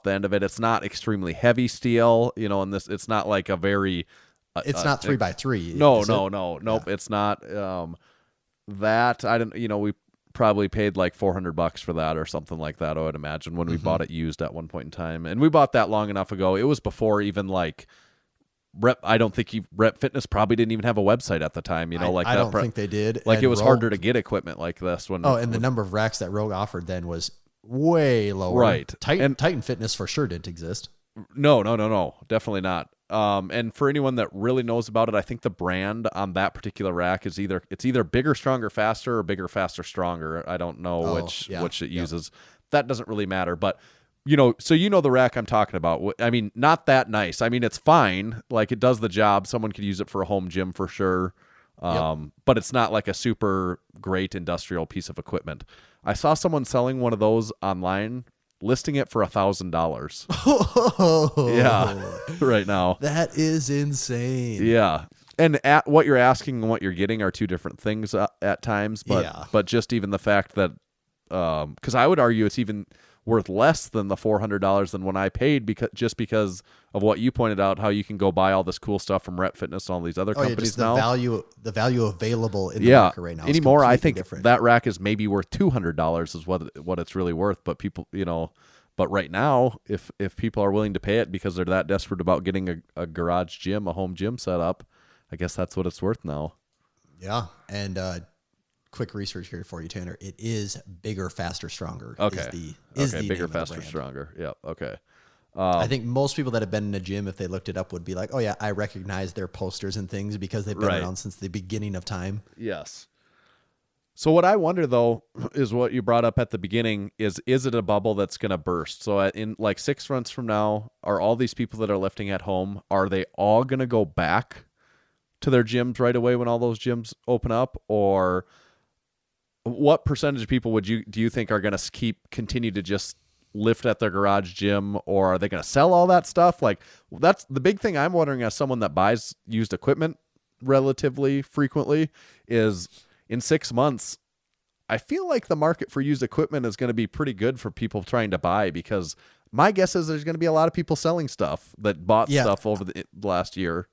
the end of it. It's not extremely heavy steel. You know, and it's not like a very. It's not 3x3. Nope. Yeah. It's not. That I didn't. You know, we probably paid like $400 for that or something like that. I would imagine when we bought it used at one point in time, and we bought that long enough ago. It was before even like Rep. I don't think Rep Fitness probably didn't even have a website at the time. You know, I don't think they did. Like, and it was harder to get equipment like this when. And the number of racks that Rogue offered then was way lower. Right. Titan Fitness for sure didn't exist. No, definitely not. And for anyone that really knows about it, I think the brand on that particular rack is either bigger, stronger, faster, or bigger, faster, stronger. I don't know which it uses. That doesn't really matter. But you know, so you know the rack I'm talking about. I mean, not that nice. I mean, it's fine. Like, it does the job. Someone could use it for a home gym for sure. But it's not like a super great industrial piece of equipment. I saw someone selling one of those online, listing it for $1,000. Yeah, right now. That is insane. Yeah. And at what you're asking and what you're getting are two different things at times. But just even the fact that, because I would argue it's even worth less than the $400 than when I paid, because of what you pointed out, how you can go buy all this cool stuff from Rep Fitness and all these other companies now. The value available in the market right now. Anymore, I think that rack is maybe worth $200 is what it's really worth. But people, you know, but right now, if people are willing to pay it because they're that desperate about getting a garage gym, a home gym set up, I guess that's what it's worth now. Yeah, and quick research here for you, Tanner. It is bigger, faster, stronger. Okay. Is the bigger, faster, stronger. Yep. Okay. I think most people that have been in a gym, if they looked it up, would be like, "Oh yeah, I recognize their posters and things because they've been around since the beginning of time." Yes. So what I wonder though is what you brought up at the beginning is it a bubble that's going to burst? So in like 6 months from now, are all these people that are lifting at home, are they all going to go back to their gyms right away when all those gyms open up, or what percentage of people do you think are going to continue to just lift at their garage gym, or are they going to sell all that stuff? Like, that's the big thing I'm wondering as someone that buys used equipment relatively frequently is in 6 months, I feel like the market for used equipment is going to be pretty good for people trying to buy, because my guess is there's going to be a lot of people selling stuff that bought stuff over the last year.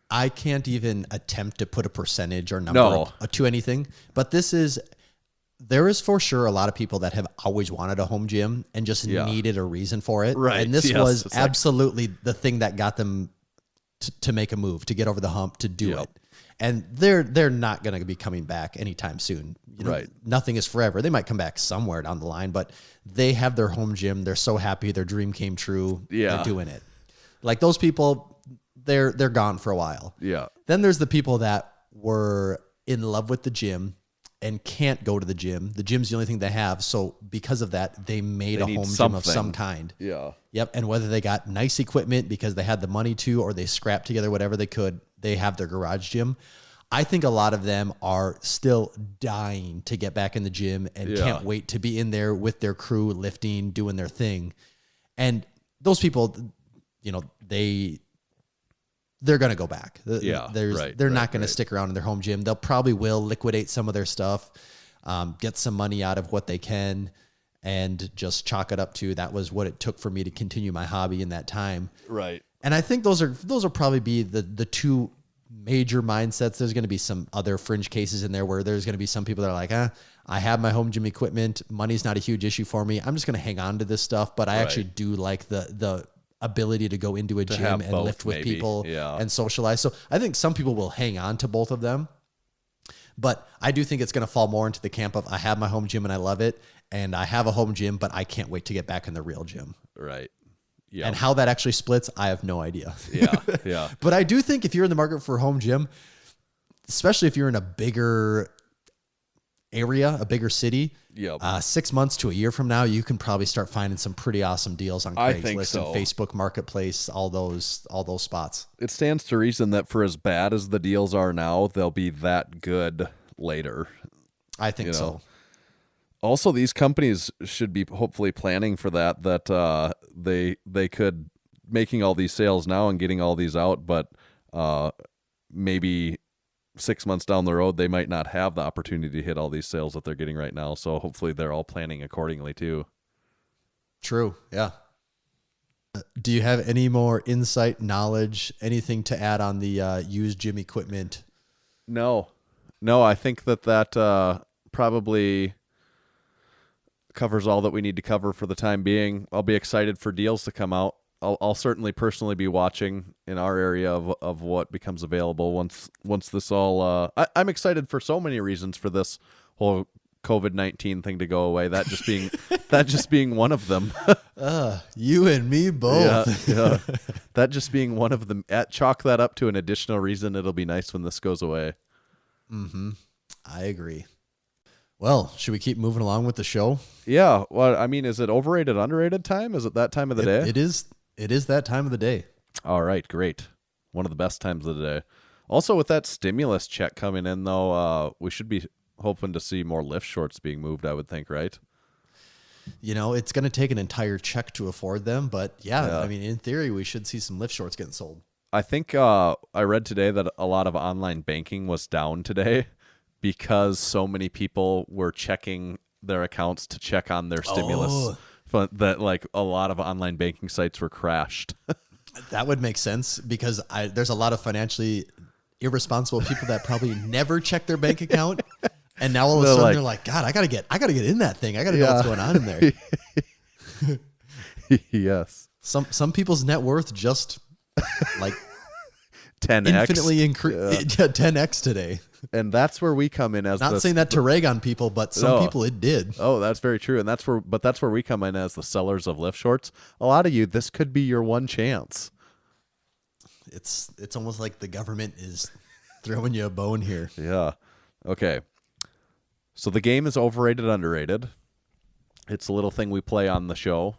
I can't even attempt to put a percentage or number to anything, but there is for sure a lot of people that have always wanted a home gym and just needed a reason for it. Right. And this was absolutely the thing that got them to make a move, to get over the hump, to do it. And they're not going to be coming back anytime soon. You know, nothing is forever. They might come back somewhere down the line, but they have their home gym. They're so happy. Their dream came true. Yeah. They're doing it. Like, those people, they're gone for a while. Yeah. Then there's the people that were in love with the gym and can't go to the gym. The gym's the only thing they have. So because of that, they made a home gym of some kind. Yeah. Yep. And whether they got nice equipment because they had the money to, or they scrapped together whatever they could, they have their garage gym. I think a lot of them are still dying to get back in the gym and can't wait to be in there with their crew, lifting, doing their thing. And those people, you know, they're going to go back. They're not going to stick around in their home gym. They'll probably will liquidate some of their stuff, get some money out of what they can, and just chalk it up to that was what it took for me to continue my hobby in that time. Right. And I think those will probably be the two major mindsets. There's going to be some other fringe cases in there where there's going to be some people that are like, I have my home gym equipment. Money's not a huge issue for me. I'm just going to hang on to this stuff. But I actually do like the ability to go into a gym and lift with people and socialize. So I think some people will hang on to both of them. But I do think it's going to fall more into the camp of I have my home gym and I love it. And I have a home gym, but I can't wait to get back in the real gym. Right. Yeah. And how that actually splits, I have no idea. Yeah. But I do think if you're in the market for a home gym, especially if you're in a bigger area, a bigger city, 6 months to a year from now, you can probably start finding some pretty awesome deals on Craigslist and Facebook Marketplace, all those spots. It stands to reason that for as bad as the deals are now, they'll be that good later. I think so. Also, these companies should be hopefully planning for that they could making all these sales now and getting all these out, but maybe 6 months down the road, they might not have the opportunity to hit all these sales that they're getting right now. So hopefully they're all planning accordingly too. True. Yeah. Do you have any more insight, knowledge, anything to add on the used gym equipment? No, I think that probably covers all that we need to cover for the time being. I'll be excited for deals to come out. I'll certainly personally be watching in our area of what becomes available once this all. I'm excited for so many reasons for this whole COVID-19 thing to go away. That just being one of them. You and me both. Yeah. That just being one of them. Chalk that up to an additional reason. It'll be nice when this goes away. Mm-hmm. I agree. Well, should we keep moving along with the show? Yeah. Well, I mean, is it overrated, underrated time? Is it that time of the day? It is. It is that time of the day. All right, great. One of the best times of the day. Also, with that stimulus check coming in, though, we should be hoping to see more lift shorts being moved, I would think, right? You know, it's going to take an entire check to afford them, but yeah, I mean, in theory, we should see some lift shorts getting sold. I think I read today that a lot of online banking was down today because so many people were checking their accounts to check on their stimulus. That like a lot of online banking sites were crashed. That would make sense because there's a lot of financially irresponsible people that probably never check their bank account, and now all of a sudden they're like, God, I gotta get in that thing. I gotta know what's going on in there. Yes. Some people's net worth just like 10x infinitely increased 10x today. And that's where we come in as not saying that to rag on people, but some people it did. Oh, that's very true. And that's where we come in as the sellers of lift shorts. A lot of you, this could be your one chance. It's almost like the government is throwing you a bone here. Yeah. Okay. So the game is overrated, underrated. It's a little thing we play on the show.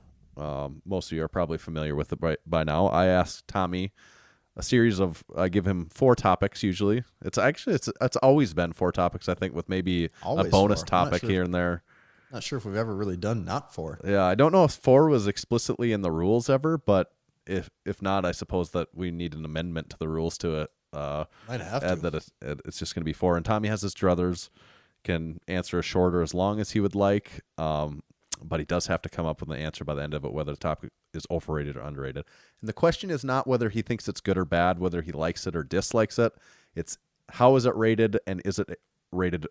Most of you are probably familiar with it by now. I asked Tommy a series of, I give him 4 topics usually. It's always been 4 topics, I think, with maybe always a bonus topic here and there. Not sure if we've ever really done not 4. Yeah, I don't know if 4 was explicitly in the rules ever, but if not, I suppose that we need an amendment to the rules to it. Might have add to. that it's just going to be 4. And Tommy has his druthers, can answer as short or as long as he would like. But he does have to come up with an answer by the end of it, whether the topic is overrated or underrated. And the question is not whether he thinks it's good or bad, whether he likes it or dislikes it. It's how is it rated, and is it rated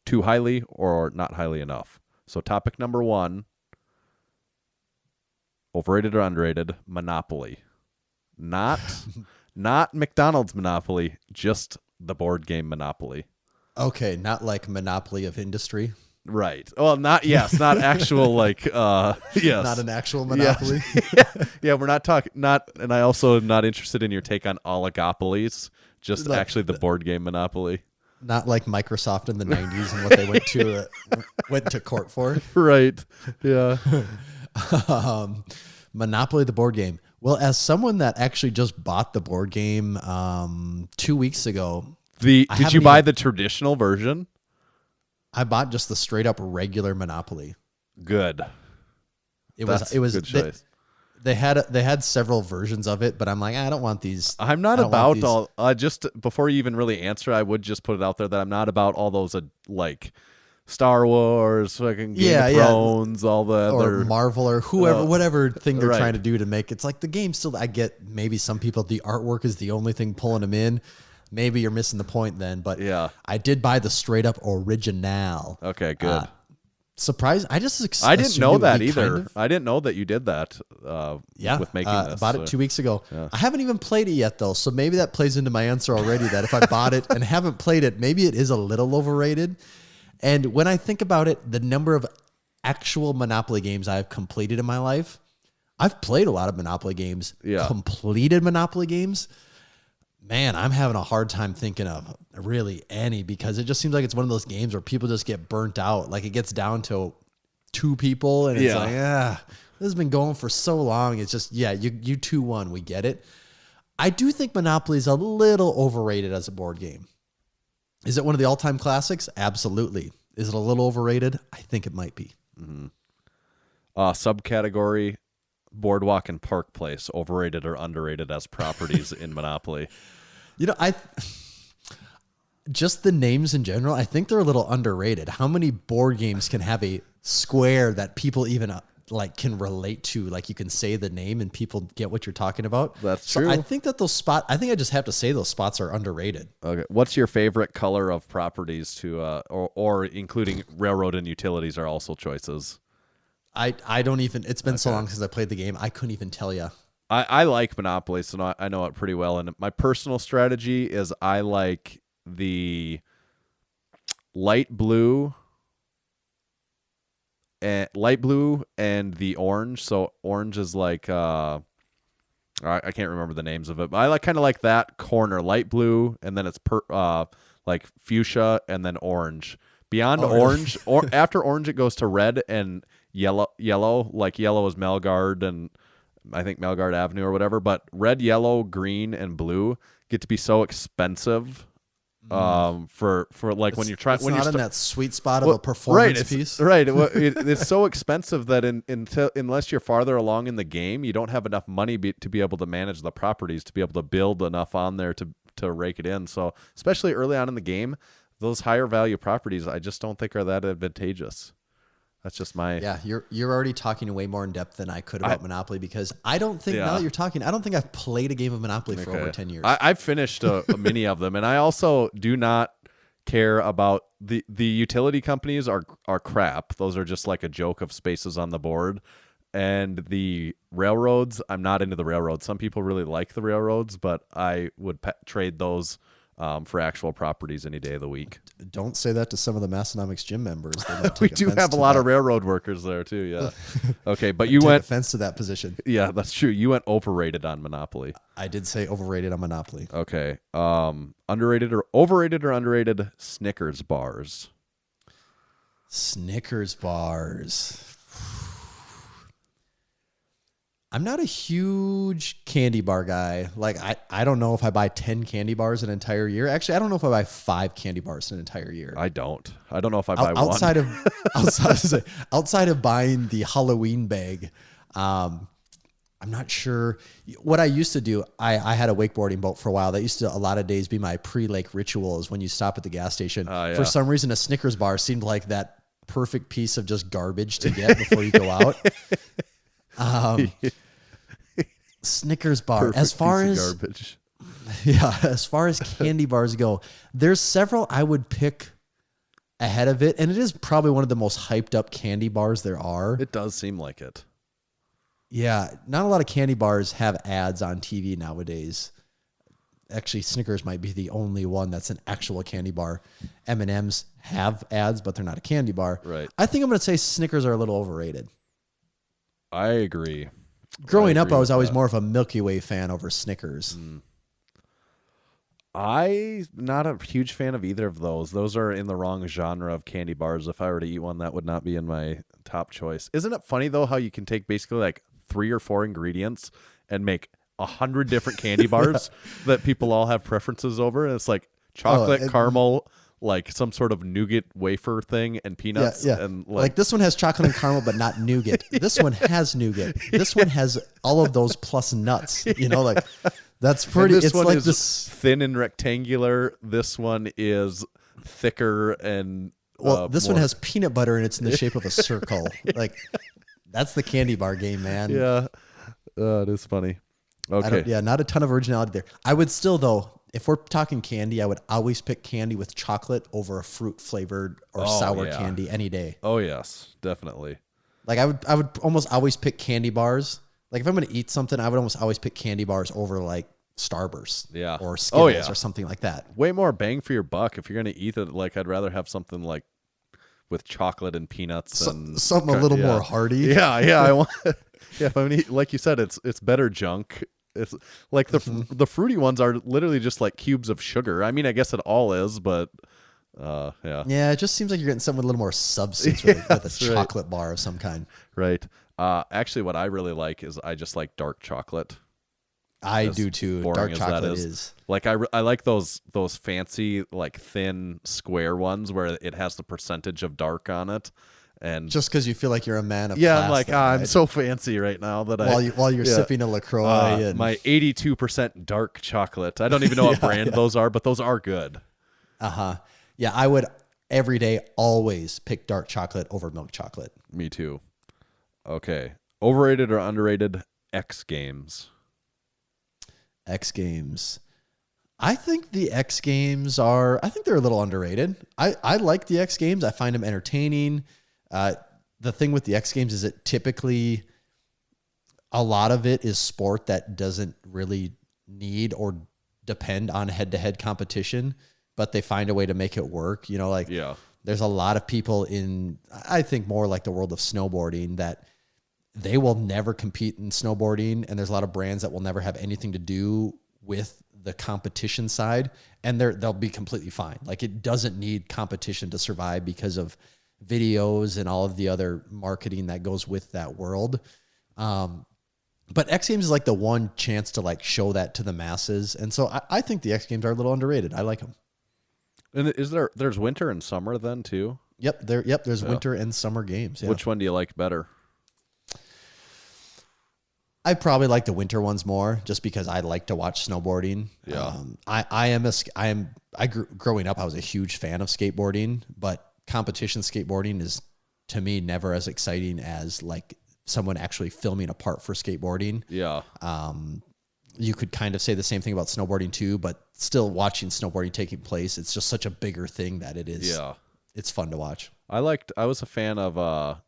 too highly or not highly enough? So topic number 1, overrated or underrated, Monopoly. Not McDonald's Monopoly, just the board game Monopoly. Okay, not like Monopoly of Industry. Right. Well, not actual like yes. Not an actual monopoly. Yeah, we're not talking and I also am not interested in your take on oligopolies, just actually the board game Monopoly. Not like Microsoft in the 90s and what they went to court for. Right. Yeah. Monopoly, the board game. Well, as someone that actually just bought the board game 2 weeks ago. Did you buy the traditional version? I bought just the straight up regular Monopoly. Good. It was good choice. They had several versions of it, but I'm like, I don't want these. I'm not about all. Just before you even really answer, I would just put it out there that I'm not about all those like Star Wars, fucking Game of Thrones, all the other Marvel or whoever, whatever thing they're trying to do to make. It's like the game still. I get maybe some people the artwork is the only thing pulling them in. Maybe you're missing the point then, but yeah, I did buy the straight up original. Okay, good. Surprise! I didn't know that either. I didn't know that you did that. With making this. I bought it 2 weeks ago. Yeah. I haven't even played it yet though, so maybe that plays into my answer already. That if I bought it and haven't played it, maybe it is a little overrated. And when I think about it, the number of actual Monopoly games I've completed in my life, I've played a lot of Monopoly games. Yeah. Completed Monopoly games. Man, I'm having a hard time thinking of really any because it just seems like it's one of those games where people just get burnt out. Like it gets down to 2 people and it's like, this has been going for so long. It's just, you 2-1, we get it. I do think Monopoly is a little overrated as a board game. Is it one of the all-time classics? Absolutely. Is it a little overrated? I think it might be. Mm-hmm. Subcategory, Boardwalk and Park Place, overrated or underrated as properties in Monopoly? Just the names in general, I think they're a little underrated. How many board games can have a square that people even can relate to? Like you can say the name and people get what you're talking about. That's true. I think that I just have to say those spots are underrated. Okay. What's your favorite color of properties to, or including railroad and utilities are also choices? I don't even, it's been so long since I played the game. I couldn't even tell you. I like Monopoly, so I know it pretty well. And my personal strategy is I like the light blue and the orange. So orange is like I can't remember the names of it, but I kind of like that corner, light blue, and then it's like fuchsia and then orange. Beyond orange, or after orange, it goes to red and yellow. Like yellow is Melgard and I think Melgard Avenue or whatever. But red, yellow, green, and blue get to be so expensive. For like when you're trying, when you're in that sweet spot of a performance piece, right? It's so expensive that unless you're farther along in the game, you don't have enough money to be able to manage the properties to be able to build enough on there to rake it in. So especially early on in the game, those higher value properties, I just don't think are that advantageous. That's just my... Yeah, you're already talking way more in depth than I could about Monopoly because I don't think, now that you're talking, I don't think I've played a game of Monopoly for over 10 years. I've finished a many of them, and I also do not care about... The utility companies are crap. Those are just like a joke of spaces on the board. And the railroads, I'm not into the railroads. Some people really like the railroads, but I would trade those... for actual properties any day of the week. Don't say that to some of the Massenomics gym members. We do have a lot of railroad workers there too. Yeah. Okay, but you went offense to that position. Yeah, that's true. You went overrated on Monopoly. I did say overrated on Monopoly. Okay. Overrated or underrated Snickers bars. Snickers bars. I'm not a huge candy bar guy. Like I don't know if I buy 10 candy bars an entire year. Actually, I don't know if I buy 5 candy bars an entire year. I don't know if I buy outside one. outside of buying the Halloween bag. I'm not sure what I used to do. I had a wakeboarding boat for a while. That used to a lot of days be my pre-lake ritual is when you stop at the gas station. For some reason, a Snickers bar seemed like that perfect piece of just garbage to get before you go out. Snickers bar. Perfect as far piece as of garbage. Yeah, as far as candy bars go, there's several I would pick ahead of it, and it is probably one of the most hyped up candy bars there are. It does seem like it. Yeah, not a lot of candy bars have ads on TV nowadays. Actually, Snickers might be the only one that's an actual candy bar. M&M's have ads, but they're not a candy bar. Right. I think I'm going to say Snickers are a little overrated. I agree. Growing up, I was always more of a Milky Way fan over Snickers. I'm not a huge fan of either of those. Those are in the wrong genre of candy bars. If I were to eat one, that would not be in my top choice. Isn't it funny, though, how you can take basically like 3 or 4 ingredients and make 100 different candy bars that people all have preferences over? And it's like chocolate, caramel, like some sort of nougat wafer thing, and peanuts. Yeah. And like this one has chocolate and caramel, but not nougat. This one has nougat. This one has all of those plus nuts. You know, like that's pretty. This it's one like is this thin and rectangular. This one is thicker and this one has peanut butter and it's in the shape of a circle. Like that's the candy bar game, man. Yeah, it is funny. Okay, not a ton of originality there. I would still though. If we're talking candy, I would always pick candy with chocolate over a fruit flavored or sour candy any day. Oh yes, definitely. Like I would almost always pick candy bars. Like if I'm going to eat something, I would almost always pick candy bars over like Starburst, or Skittles or something like that. Way more bang for your buck if you're going to eat it. Like I'd rather have something like with chocolate and peanuts and something a little more hearty. Yeah, I want. If I'm eat, like you said, it's better junk. It's like the fruity ones are literally just like cubes of sugar. I mean, I guess it all is, but yeah, it just seems like you're getting something with a little more substance with a chocolate bar of some kind. Right. Actually, what I really like is I just like dark chocolate. I do too. Dark chocolate is like I like those fancy like thin square ones where it has the percentage of dark on it. And just because you feel like you're a man of class. I'm like, I'm so fancy right now that while you're sipping a LaCroix. And my 82% dark chocolate. I don't even know what brand those are, but those are good. Yeah, I would every day always pick dark chocolate over milk chocolate. Me too. Okay. Overrated or underrated X Games? X Games. I think the X Games they're a little underrated. I like the X Games. I find them entertaining. The thing with the X Games is that typically a lot of it is sport that doesn't really need or depend on head-to-head competition, but they find a way to make it work. You know, like there's a lot of people in, I think more like the world of snowboarding, that they will never compete in snowboarding. And there's a lot of brands that will never have anything to do with the competition side, and they'll be completely fine. Like it doesn't need competition to survive because of videos and all of the other marketing that goes with that world. But X Games is like the one chance to like show that to the masses. And so I think the X Games are a little underrated. I like them. And there's winter and summer then too? Yep. There's winter and summer games. Yeah. Which one do you like better? I probably like the winter ones more just because I like to watch snowboarding. Yeah. Growing up, I was a huge fan of skateboarding, but competition skateboarding is to me never as exciting as like someone actually filming a part for skateboarding. Yeah. You could kind of say the same thing about snowboarding too, but still watching snowboarding taking place, it's just such a bigger thing that it is. Yeah. It's fun to watch. I was a fan of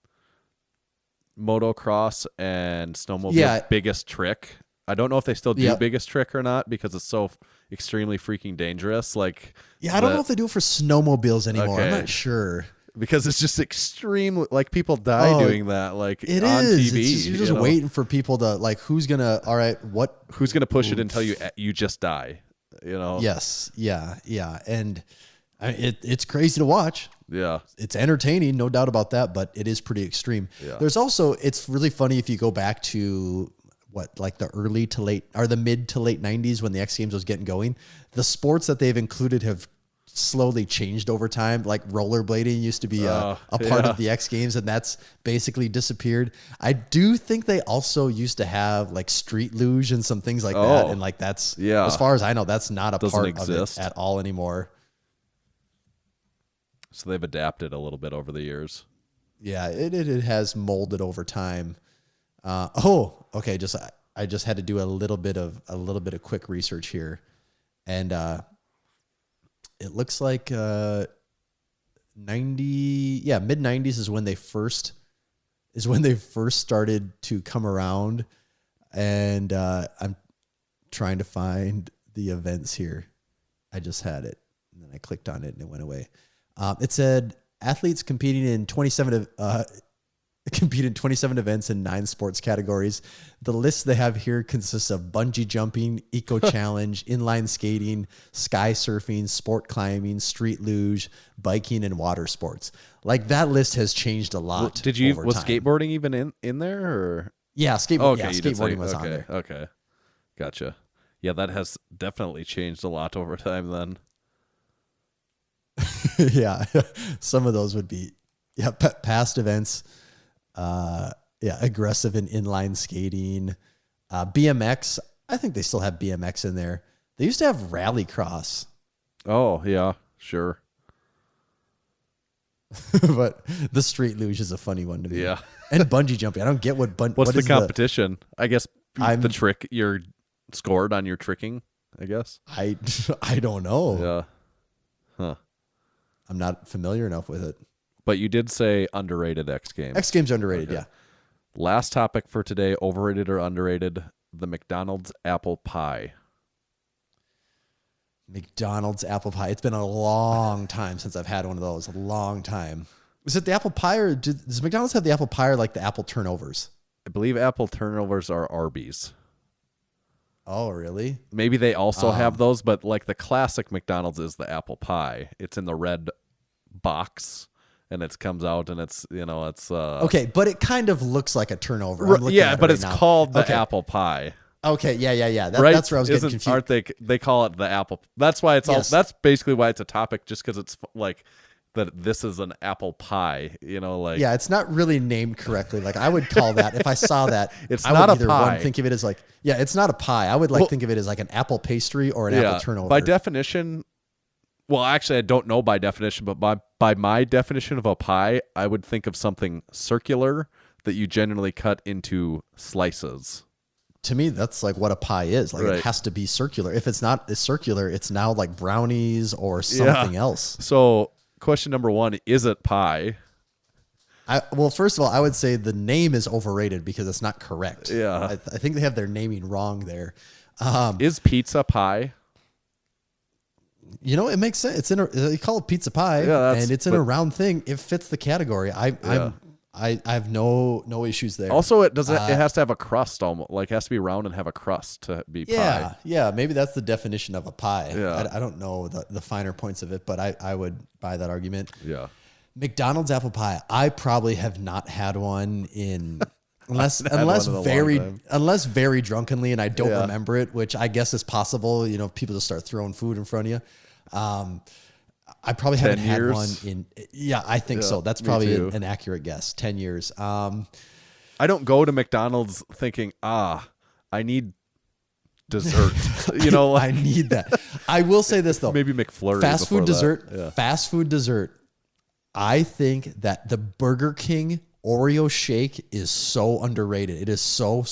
motocross and snowmobile Biggest Trick. I don't know if they still do Biggest Trick or not because it's so extremely freaking dangerous. Like, I don't know if they do it for snowmobiles anymore. Okay. I'm not sure. Because it's just extreme. Like people die doing that. Like it on is. TV. You're just waiting for people to like. Who's gonna push it until you just die? You know. Yes. Yeah. And it's crazy to watch. Yeah. It's entertaining, no doubt about that. But it is pretty extreme. Yeah. There's also, it's really funny if you go back to like the mid to late 90s when the X Games was getting going. The sports that they've included have slowly changed over time. Like rollerblading used to be a part of the X Games, and that's basically disappeared. I do think they also used to have like street luge and some things like that, and like that's as far as I know, that's not a part of it at all anymore. So they've adapted a little bit over the years. Yeah, it has molded over time. Okay. I just had to do a little bit of quick research here, and it looks like mid 90s is when they first started to come around, and I'm trying to find the events here. I just had it, and then I clicked on it, and it went away. It said athletes competing in 27 compete in 27 events in 9 sports categories. The list they have here consists of bungee jumping, eco challenge, inline skating, sky surfing, sport climbing, street luge, biking, and water sports. Like that list has changed a lot. Was skateboarding even in there or? Yeah, skateboarding was on there. Okay. Gotcha. Yeah, that has definitely changed a lot over time then. Yeah. Some of those would be past events. Aggressive in inline skating, BMX. I think they still have BMX in there. They used to have rallycross. Oh yeah, sure. But the street luge is a funny one to me. Yeah, and bungee jumping. I don't get what's the competition. I guess the trick you're scored on your tricking. I guess I don't know. Yeah, huh? I'm not familiar enough with it. But you did say underrated X Games. X Games underrated, yeah. Last topic for today, overrated or underrated, the McDonald's apple pie. McDonald's apple pie. It's been a long time since I've had one of those. A long time. Was it the apple pie or does McDonald's have the apple pie or like the apple turnovers? I believe apple turnovers are Arby's. Oh, really? Maybe they also have those, but like the classic McDonald's is the apple pie. It's in the red box. And it comes out and it's okay, but it kind of looks like a turnover. But it's called the apple pie. Okay, yeah. Right? That's where I was getting confused. Aren't they call it the apple? That's why it's yes. That's basically why it's a topic, just because it's like that. This is an apple pie, like yeah, it's not really named correctly. Like I would call that if I saw that. I not would a pie. One, think of it as like it's not a pie. I would think of it as like an apple pastry or an apple turnover. By definition. Well, actually, I don't know by definition, but by my definition of a pie, I would think of something circular that you generally cut into slices. To me, that's like what a pie is. Like It has to be circular. If it's not circular, it's now like brownies or something else. So, question number 1, is it pie? Well, first of all, I would say the name is overrated because it's not correct. Yeah. I think they have their naming wrong there. Is pizza pie? It makes sense. They call it pizza pie, and it's in a round thing. It fits the category. I have no issues there. Also, it has to have a crust, almost like it has to be round and have a crust to be pie. Yeah. Maybe that's the definition of a pie. Yeah. I don't know the finer points of it, but I would buy that argument. Yeah. McDonald's apple pie. I probably have not had one in. Unless very drunkenly and I don't remember it, which I guess is possible. People just start throwing food in front of you. I probably haven't had one in. Yeah, I think so. That's probably an accurate guess. 10 years. I don't go to McDonald's thinking, I need dessert. I need that. I will say this though. Maybe McFlurry. Fast food dessert. Yeah. Fast food dessert. I think that the Burger King Oreo shake is so underrated. It is so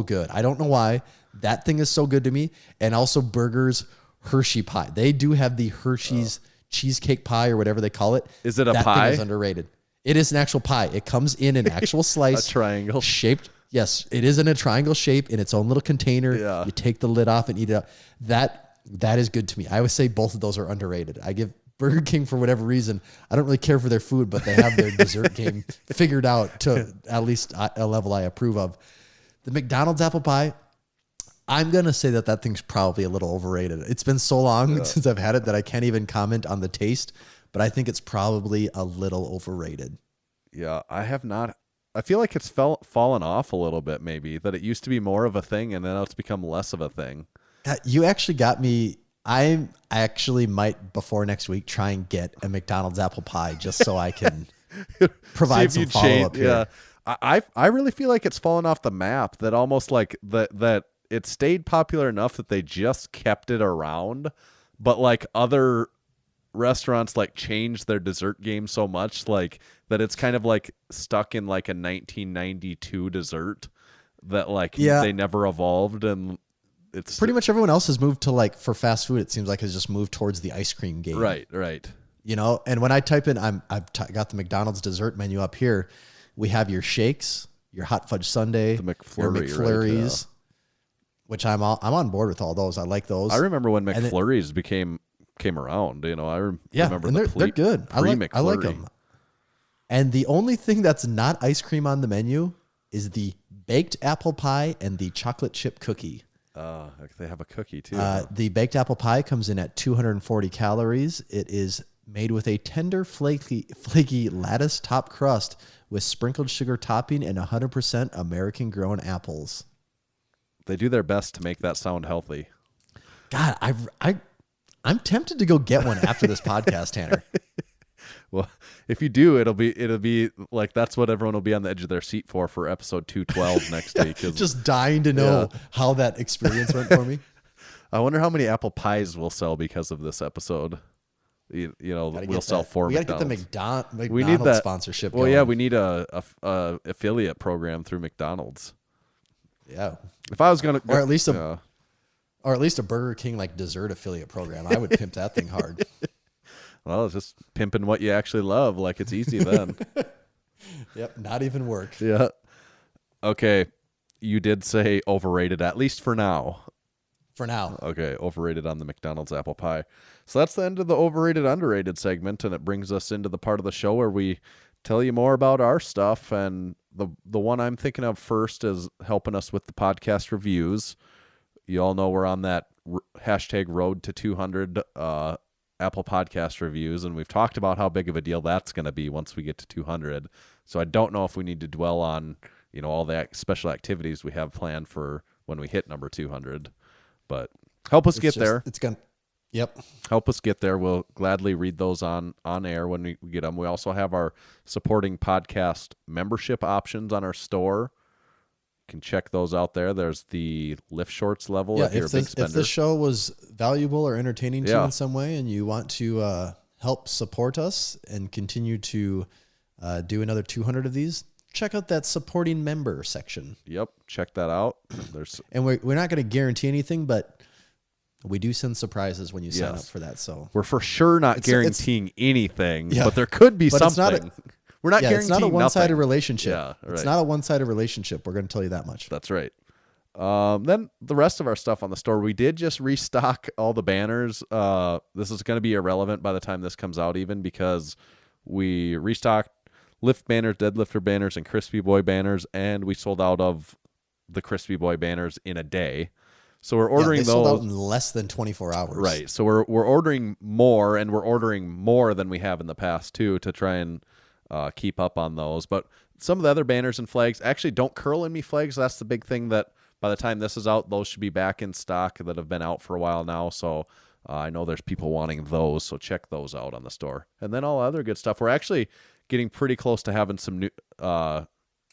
good. I don't know why that thing is so good to me. And also Burger's Hershey pie. They do have the Hershey's cheesecake pie or whatever they call it. Is it a that pie? That thing is underrated. It is an actual pie. It comes in an actual slice. A triangle. Shaped. Yes, it is in a triangle shape in its own little container. Yeah. You take the lid off and eat it up. That is good to me. I would say both of those are underrated. I give Burger King, for whatever reason, I don't really care for their food, but they have their dessert game figured out to at least a level I approve of. The McDonald's apple pie, I'm going to say that thing's probably a little overrated. It's been so long since I've had it that I can't even comment on the taste, but I think it's probably a little overrated. Yeah, I have not. I feel like it's fallen off a little bit, maybe, that it used to be more of a thing and then it's become less of a thing. You actually got me. I actually might, before next week, try and get a McDonald's apple pie just so I can provide some follow-up here. Yeah, I really feel like it's fallen off the map, that almost like that it stayed popular enough that they just kept it around, but like other restaurants like changed their dessert game so much like that it's kind of like stuck in like a 1992 dessert that like they never evolved, and it's pretty much everyone else has moved to, like, for fast food, it seems like has just moved towards the ice cream game. Right. And when I type in, I've got the McDonald's dessert menu up here. We have your shakes, your hot fudge sundae, the your McFlurries, which I'm on board with all those. I like those. I remember when McFlurries came around. I remember and they're good. I like them. And the only thing that's not ice cream on the menu is the baked apple pie and the chocolate chip cookie. They have a cookie too. The baked apple pie comes in at 240 calories. It is made with a tender, flaky lattice top crust with sprinkled sugar topping and 100% American-grown apples. They do their best to make that sound healthy. God, I'm tempted to go get one after this podcast, Tanner. Well, if you do, it'll be like that's what everyone will be on the edge of their seat for episode 212 next week. Just dying to know how that experience went for me. I wonder how many apple pies we'll sell because of this episode. You know, we'll sell 4 We got to get the McDonald's sponsorship going. Well, yeah, we need a affiliate program through McDonald's. Yeah. If I was going to... Or at least a Burger King like dessert affiliate program. I would pimp that thing hard. Well, it's just pimping what you actually love. Like it's easy then. Yep. Not even work. Yeah. Okay. You did say overrated, at least for now. For now. Okay. Overrated on the McDonald's apple pie. So that's the end of the overrated, underrated segment. And it brings us into the part of the show where we tell you more about our stuff. And the one I'm thinking of first is helping us with the podcast reviews. You all know we're on that hashtag road to 200 Apple Podcast reviews, and we've talked about how big of a deal that's going to be once we get to 200. So I don't know if we need to dwell on, all the special activities we have planned for when we hit number 200. But help us get there. Yep. Help us get there. We'll gladly read those on air when we get them. We also have our supporting podcast membership options on our store. You can check those out there. There's the Lift Shorts level if you're a big spender. If the show was valuable or entertaining to you in some way and you want to help support us and continue to do another 200 of these, check out that supporting member section. Yep, check that out. And we're not going to guarantee anything, but we do send surprises when you sign up for that. So we're for sure not guaranteeing anything, but there could be something. We're not guaranteeing nothing. It's not a one-sided relationship. Yeah, right. It's not a one-sided relationship. We're going to tell you that much. That's right. Then the rest of our stuff on the store, we did just restock all the banners. This is going to be irrelevant by the time this comes out even because we restocked lift banners, deadlifter banners, and crispy boy banners, and we sold out of the crispy boy banners in a day. So we're ordering those. Sold out in less than 24 hours. Right. So we're ordering more, and we're ordering more than we have in the past too to try and keep up on those. But some of the other banners and flags actually don't curl in me flags. That's the big thing that by the time this is out, those should be back in stock that have been out for a while now. So I know there's people wanting those. So check those out on the store. And then all other good stuff. We're actually getting pretty close to having some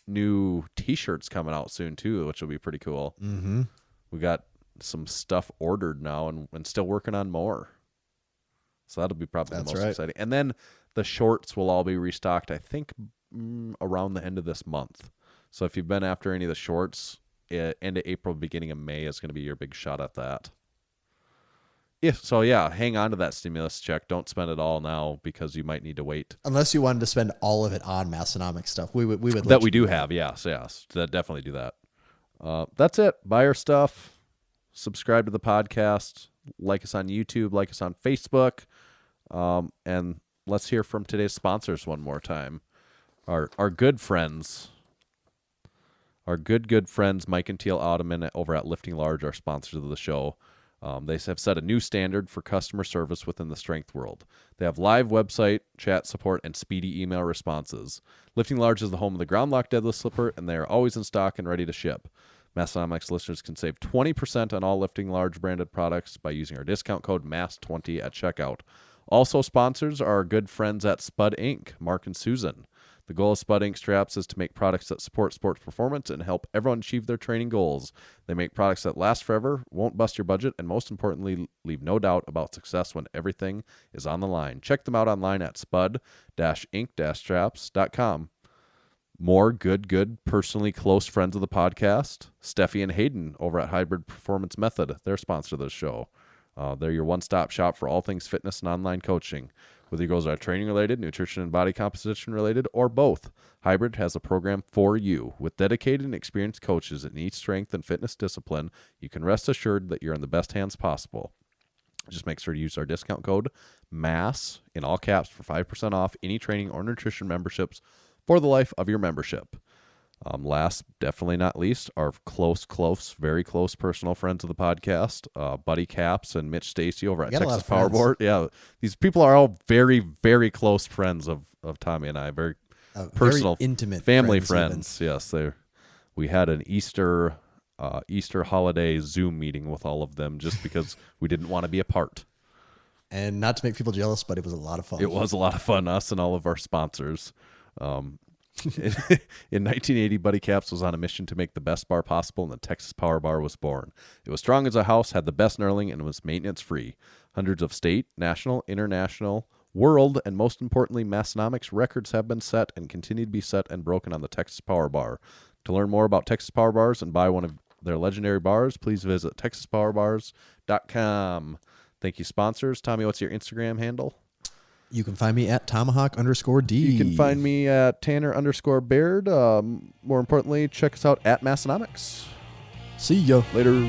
new T-shirts coming out soon too, which will be pretty cool. Mm-hmm. We got some stuff ordered now and still working on more. So that'll be probably the most exciting. And then the shorts will all be restocked, I think, around the end of this month. So if you've been after any of the shorts, end of April, beginning of May is going to be your big shot at that. Hang on to that stimulus check. Don't spend it all now because you might need to wait. Unless you wanted to spend all of it on Massenomics stuff. We would that we do have, yes. Definitely do that. That's it. Buy our stuff. Subscribe to the podcast. Like us on YouTube. Like us on Facebook. And let's hear from today's sponsors one more time. Our good friends. Our good friends, Mike and Teal Ottoman over at Lifting Large, are sponsors of the show. They have set a new standard for customer service within the strength world. They have live website, chat support, and speedy email responses. Lifting Large is the home of the Ground Lock Deadlift Slipper, and they are always in stock and ready to ship. Massenomics listeners can save 20% on all Lifting Large branded products by using our discount code MASS20 at checkout. Also sponsors are our good friends at Spud Inc., Mark and Susan. The goal of Spud Inc. straps is to make products that support sports performance and help everyone achieve their training goals. They make products that last forever, won't bust your budget, and most importantly, leave no doubt about success when everything is on the line. Check them out online at spud-inc-straps.com. More good, personally close friends of the podcast, Steffi and Hayden over at Hybrid Performance Method. They're sponsor of this show. They're your one-stop shop for all things fitness and online coaching. Whether your goals are training-related, nutrition and body composition-related, or both, Hybrid has a program for you. With dedicated and experienced coaches in each strength and fitness discipline, you can rest assured that you're in the best hands possible. Just make sure to use our discount code MASS in all caps for 5% off any training or nutrition memberships for the life of your membership. Last, definitely not least, our very close personal friends of the podcast, Buddy Caps and Mitch Stacy over at Texas Powerboard. Yeah, these people are all very, very close friends of Tommy and I. Very personal, very intimate family friends. Yes, we had an Easter holiday Zoom meeting with all of them just because we didn't want to be apart. And not to make people jealous, but it was a lot of fun. It was a lot of fun, us and all of our sponsors. In 1980, Buddy Caps was on a mission to make the best bar possible, and the Texas Power Bar was born. It was strong as a house, had the best knurling, and was maintenance-free. Hundreds of state, national, international, world, and most importantly, Massenomics records have been set and continue to be set and broken on the Texas Power Bar. To learn more about Texas Power Bars and buy one of their legendary bars, please visit texaspowerbars.com. Thank you, sponsors. Tommy, what's your Instagram handle? You can find me at Tomahawk_D. You can find me at Tanner_Baird. More importantly, check us out at Massenomics. See ya. Later.